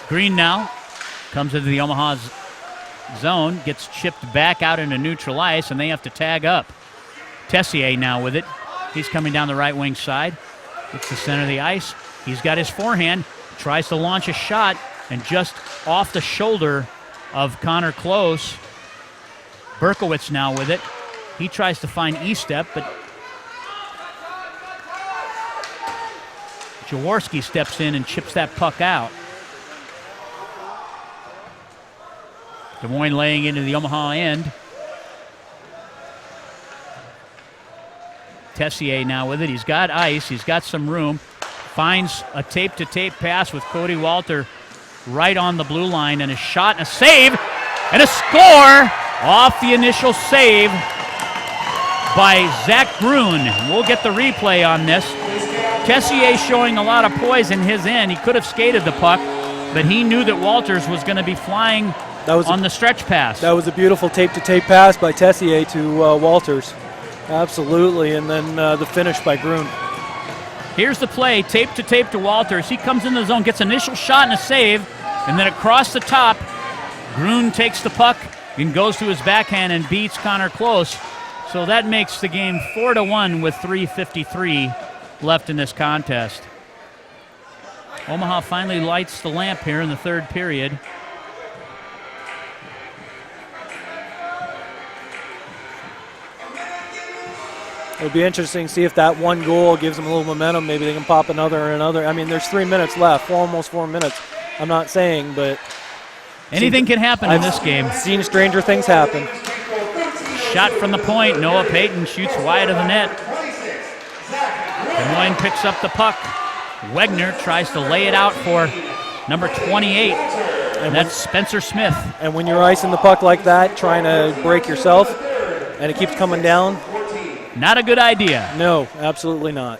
Green now comes into the Omaha zone, gets chipped back out into neutral ice, and they have to tag up. Tessier now with it. He's coming down the right wing side. It's the center of the ice. He's got his forehand, tries to launch a shot, and just off the shoulder of Connor Close. Berkowitz now with it. He tries to find E-step, but Jaworski steps in and chips that puck out. Des Moines laying into the Omaha end. Tessier now with it. He's got ice. He's got some room. Finds a tape-to-tape pass with Cody Walter right on the blue line, and a shot and a save and a score off the initial save by Zach Grun. We'll get the replay on this. Tessier showing a lot of poise in his end. He could have skated the puck, but he knew that Walters was going to be flying on the stretch pass. That was a beautiful tape-to-tape pass by Tessier to Walters. Absolutely, and then the finish by Grun. Here's the play, tape to Walters. He comes in the zone, gets an initial shot and a save, and then across the top, Grun takes the puck and goes to his backhand and beats Connor Close. So that makes the game 4-1 with 3:53 left in this contest. Omaha finally lights the lamp here in the third period. It'll be interesting to see if that one goal gives them a little momentum. Maybe they can pop another and another. I mean, there's 3 minutes left, almost 4 minutes. I'm not saying, but anything can happen in this game. Seen stranger things happen. Shot from the point. Noah Payton shoots wide of the net. Des Moines picks up the puck. Wegner tries to lay it out for number 28, and that's Spencer Smith. And when you're icing the puck like that, trying to break yourself, and it keeps coming down, not a good idea. No, absolutely not.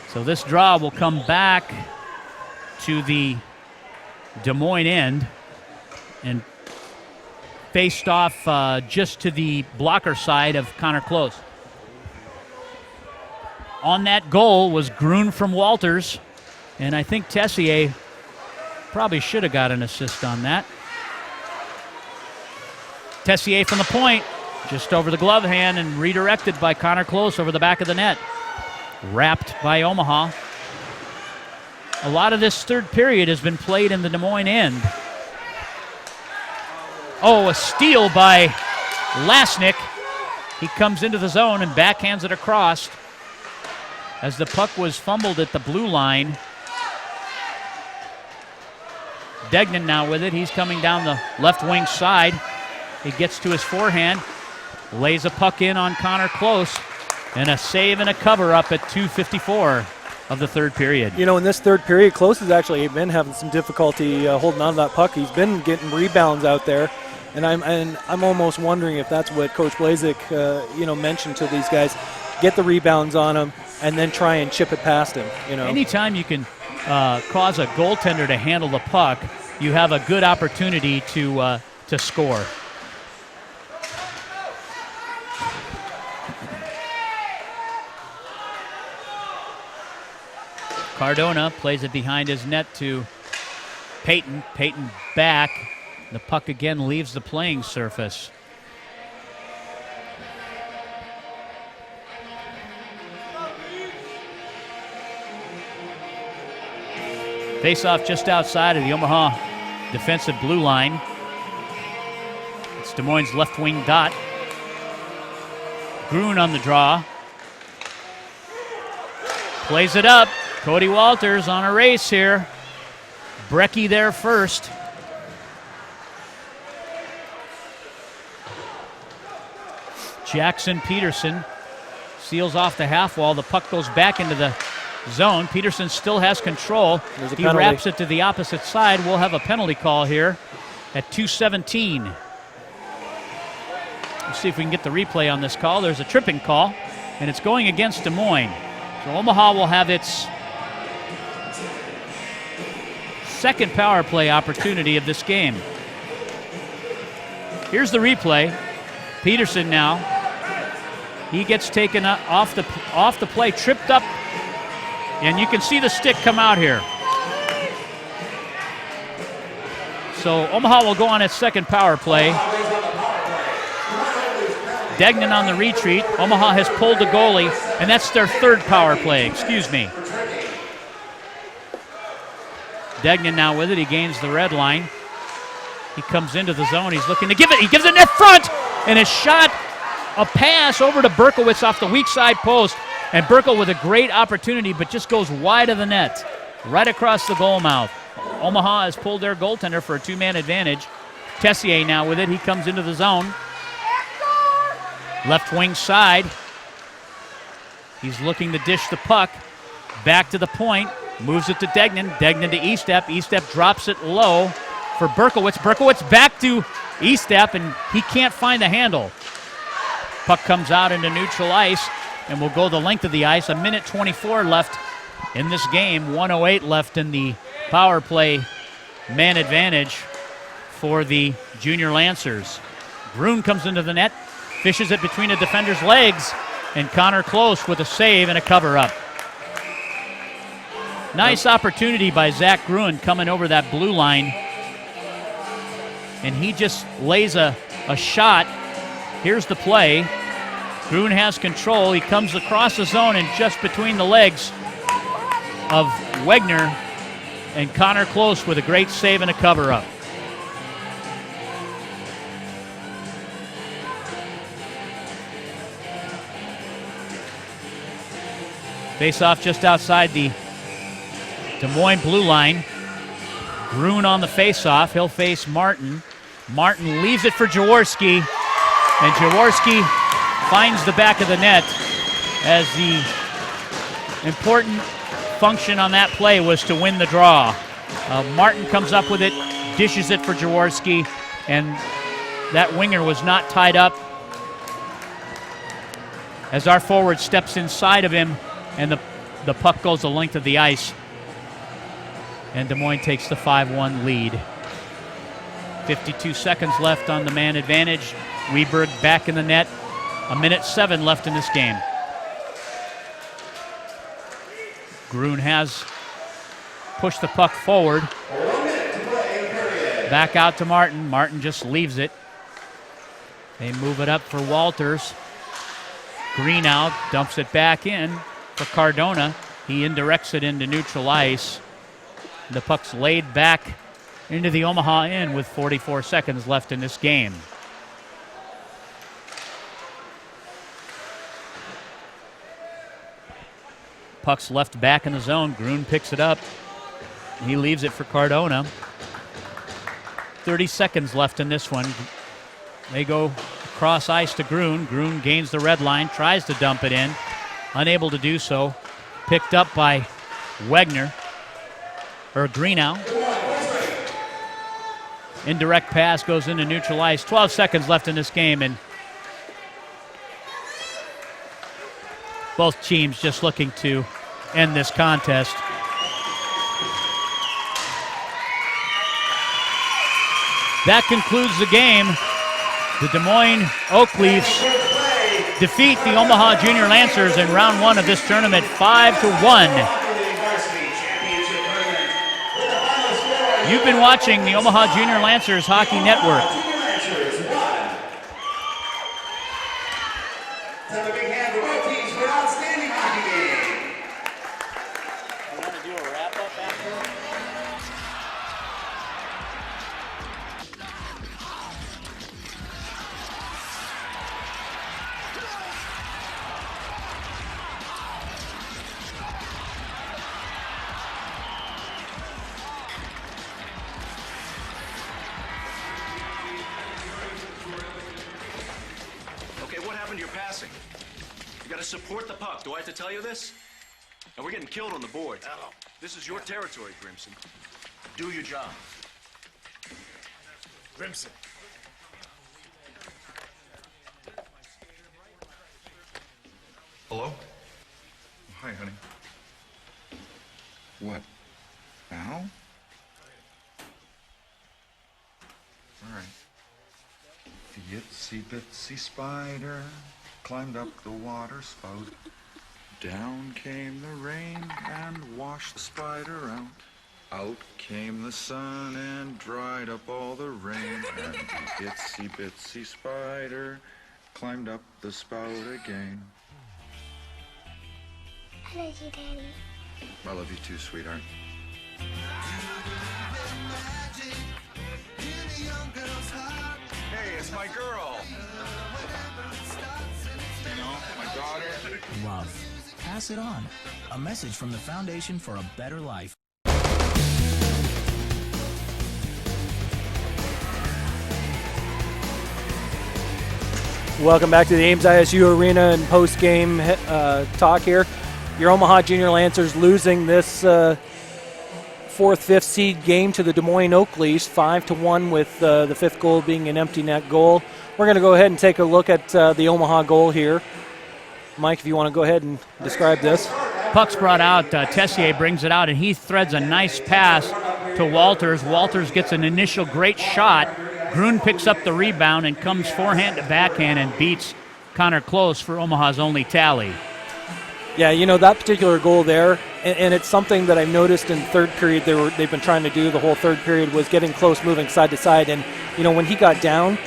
So this draw will come back to the Des Moines end and faced off just to the blocker side of Connor Close. On that goal was Grun from Walters, and I think Tessier probably should have got an assist on that. Tessier from the point, just over the glove hand and redirected by Connor Close over the back of the net. Wrapped by Omaha. A lot of this third period has been played in the Des Moines end. Oh, a steal by Lasnik. He comes into the zone and backhands it across as the puck was fumbled at the blue line. Degnan now with it. He's coming down the left wing side. He gets to his forehand. Lays a puck in on Connor Close, and a save and a cover up at 2:54 of the third period. You know, in this third period, Close has actually been having some difficulty holding on to that puck. He's been getting rebounds out there, and I'm almost wondering if that's what Coach Blazek mentioned to these guys: get the rebounds on him, and then try and chip it past him. You know, anytime you can cause a goaltender to handle the puck, you have a good opportunity to score. Cardona plays it behind his net to Peyton. Peyton back. The puck again leaves the playing surface. Face-off just outside of the Omaha defensive blue line. It's Des Moines' left wing dot. Grun on the draw. Plays it up. Cody Walters on a race here. Brecky there first. Jackson Peterson seals off the half wall. The puck goes back into the zone. Peterson still has control. He wraps it to the opposite side. We'll have a penalty call here at 2:17. Let's see if we can get the replay on this call. There's a tripping call, and it's going against Des Moines. So Omaha will have its second power play opportunity of this game. Here's the replay. Peterson now. He gets taken off the play, tripped up, and you can see the stick come out here. So Omaha will go on its second power play. Degnan on the retreat. Omaha has pulled the goalie, and that's their third power play. Excuse me. Degnan now with it. He gains the red line. He comes into the zone. He's looking to give it. He gives it net front, and a shot, a pass over to Berkowitz off the weak side post. And Berkel with a great opportunity, but just goes wide of the net, right across the goal mouth. Omaha has pulled their goaltender for a two-man advantage. Tessier now with it. He comes into the zone. Left wing side. He's looking to dish the puck. Back to the point. Moves it to Degnan. Degnan to Estep. Estep drops it low for Berkowitz. Berkowitz back to Estep, and he can't find the handle. Puck comes out into neutral ice and will go the length of the ice. 1:24 left in this game. 1:08 left in the power play man advantage for the Junior Lancers. Grun comes into the net, fishes it between the defender's legs, and Connor Close with a save and a cover-up. Nice opportunity by Zach Gruen coming over that blue line. And he just lays a shot. Here's the play. Gruen has control. He comes across the zone and just between the legs of Wegner and Connor Close with a great save and a cover-up. Face-off just outside the Des Moines blue line. Gruen on the face-off. He'll face Martin. Martin leaves it for Jaworski, and Jaworski finds the back of the net as the important function on that play was to win the draw. Martin comes up with it, dishes it for Jaworski, and that winger was not tied up as our forward steps inside of him, and the puck goes the length of the ice, and Des Moines takes the 5-1 lead. 52 seconds left on the man advantage. Weberg back in the net. 1:07 left in this game. Gruen has pushed the puck forward. Back out to Martin. Martin just leaves it. They move it up for Walters. Greenow dumps it back in for Cardona. He indirects it into neutral ice. The puck's laid back into the Omaha end with 44 seconds left in this game. Puck's left back in the zone. Gruen picks it up. He leaves it for Cardona. 30 seconds left in this one. They go across ice to Gruen. Gruen gains the red line, tries to dump it in. Unable to do so. Picked up by Wegner. Or Greenow. Indirect pass goes into neutral ice. 12 seconds left in this game, and both teams just looking to end this contest. That concludes the game. The Des Moines Oak Leafs defeat the Omaha Junior Lancers in round one of this tournament 5-1. You've been watching the Omaha Junior Lancers Hockey Network. Have a big hand for both teams for an outstanding hockey game. I want to do a wrap-up after. What happened to your passing? You gotta support the puck. Do I have to tell you this? And we're getting killed on the board. This is your territory, Grimson. Do your job. Grimson. Hello? Hi, honey. What? Now? All right. The itsy bitsy spider climbed up the water spout. Down came the rain and washed the spider out. Out came the sun and dried up all the rain. And the itsy bitsy spider climbed up the spout again. I love you, Daddy. I love you too, sweetheart. Hey, it's my girl. You know, my daughter. Love. Pass it on. A message from the Foundation for a Better Life. Welcome back to the Ames ISU Arena and post-game talk here. Your Omaha Junior Lancers losing this 4th, 5th seed game to the Des Moines Oakleys, 5-1, with the 5th goal being an empty net goal. We're going to go ahead and take a look at the Omaha goal here. Mike, if you want to go ahead and describe this. Puck's brought out. Tessier brings it out, and he threads a nice pass to Walters. Walters gets an initial great shot. Grun picks up the rebound and comes forehand to backhand and beats Connor Close for Omaha's only tally. Yeah, you know, that particular goal there, and it's something that I've noticed in third period they've been trying to do the whole third period, was getting close, moving side to side. And, you know, when he got down,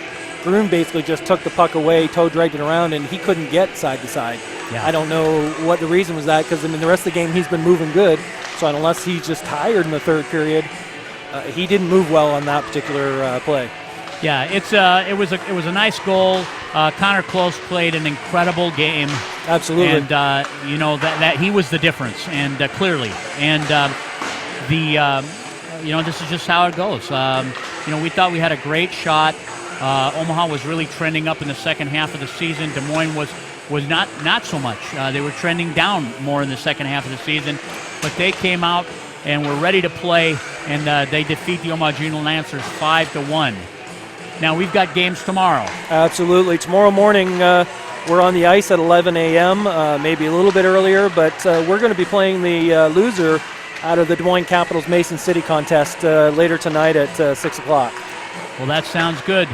Grun basically just took the puck away, toe dragged it around, and he couldn't get side to side. Yeah. I don't know what the reason was that, because, I mean, the rest of the game he's been moving good. So unless he's just tired in the third period, he didn't move well on that particular play. Yeah, it was a nice goal. Connor Close played an incredible game. Absolutely. And you know that he was the difference, and clearly. And you know, this is just how it goes. You know, we thought we had a great shot. Omaha was really trending up in the second half of the season. Des Moines was not so much. They were trending down more in the second half of the season, but they came out and were ready to play, and they defeat the Omaha Junior Lancers 5-1. Now, we've got games tomorrow. Absolutely. Tomorrow morning, we're on the ice at 11 a.m., maybe a little bit earlier, but we're going to be playing the loser out of the Des Moines Capitals Mason City contest later tonight at 6 o'clock. Well, that sounds good.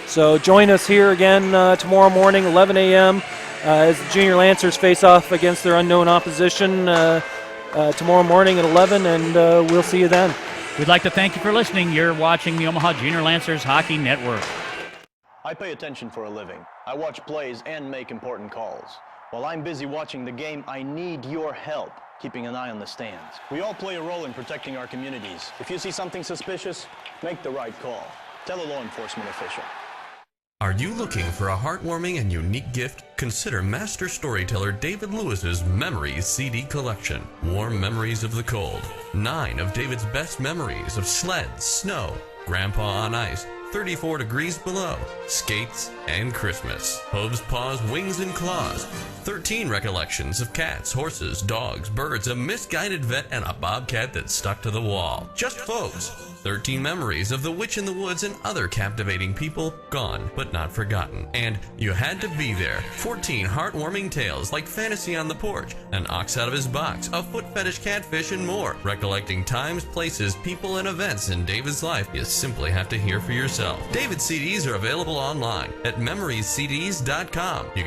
So join us here again tomorrow morning, 11 a.m., as the Junior Lancers face off against their unknown opposition tomorrow morning at 11, and we'll see you then. We'd like to thank you for listening. You're watching the Omaha Junior Lancers Hockey Network. I pay attention for a living. I watch plays and make important calls. While I'm busy watching the game, I need your help keeping an eye on the stands. We all play a role in protecting our communities. If you see something suspicious, make the right call. Tell a law enforcement official. Are you looking for a heartwarming and unique gift? Consider master storyteller David Lewis's Memories CD collection. Warm memories of the cold. 9 of David's best memories of sleds, snow, grandpa on ice, 34 degrees below, skates, and Christmas. Hooves, paws, wings, and claws. 13 recollections of cats, horses, dogs, birds, a misguided vet, and a bobcat that stuck to the wall. Just folks. 13 memories of the witch in the woods and other captivating people, gone but not forgotten. And you had to be there. 14 heartwarming tales like Fantasy on the Porch, An Ox Out of His Box, A Foot Fetish Catfish, and more. Recollecting times, places, people, and events in David's life you simply have to hear for yourself. David's CDs are available online at memoriescds.com. You can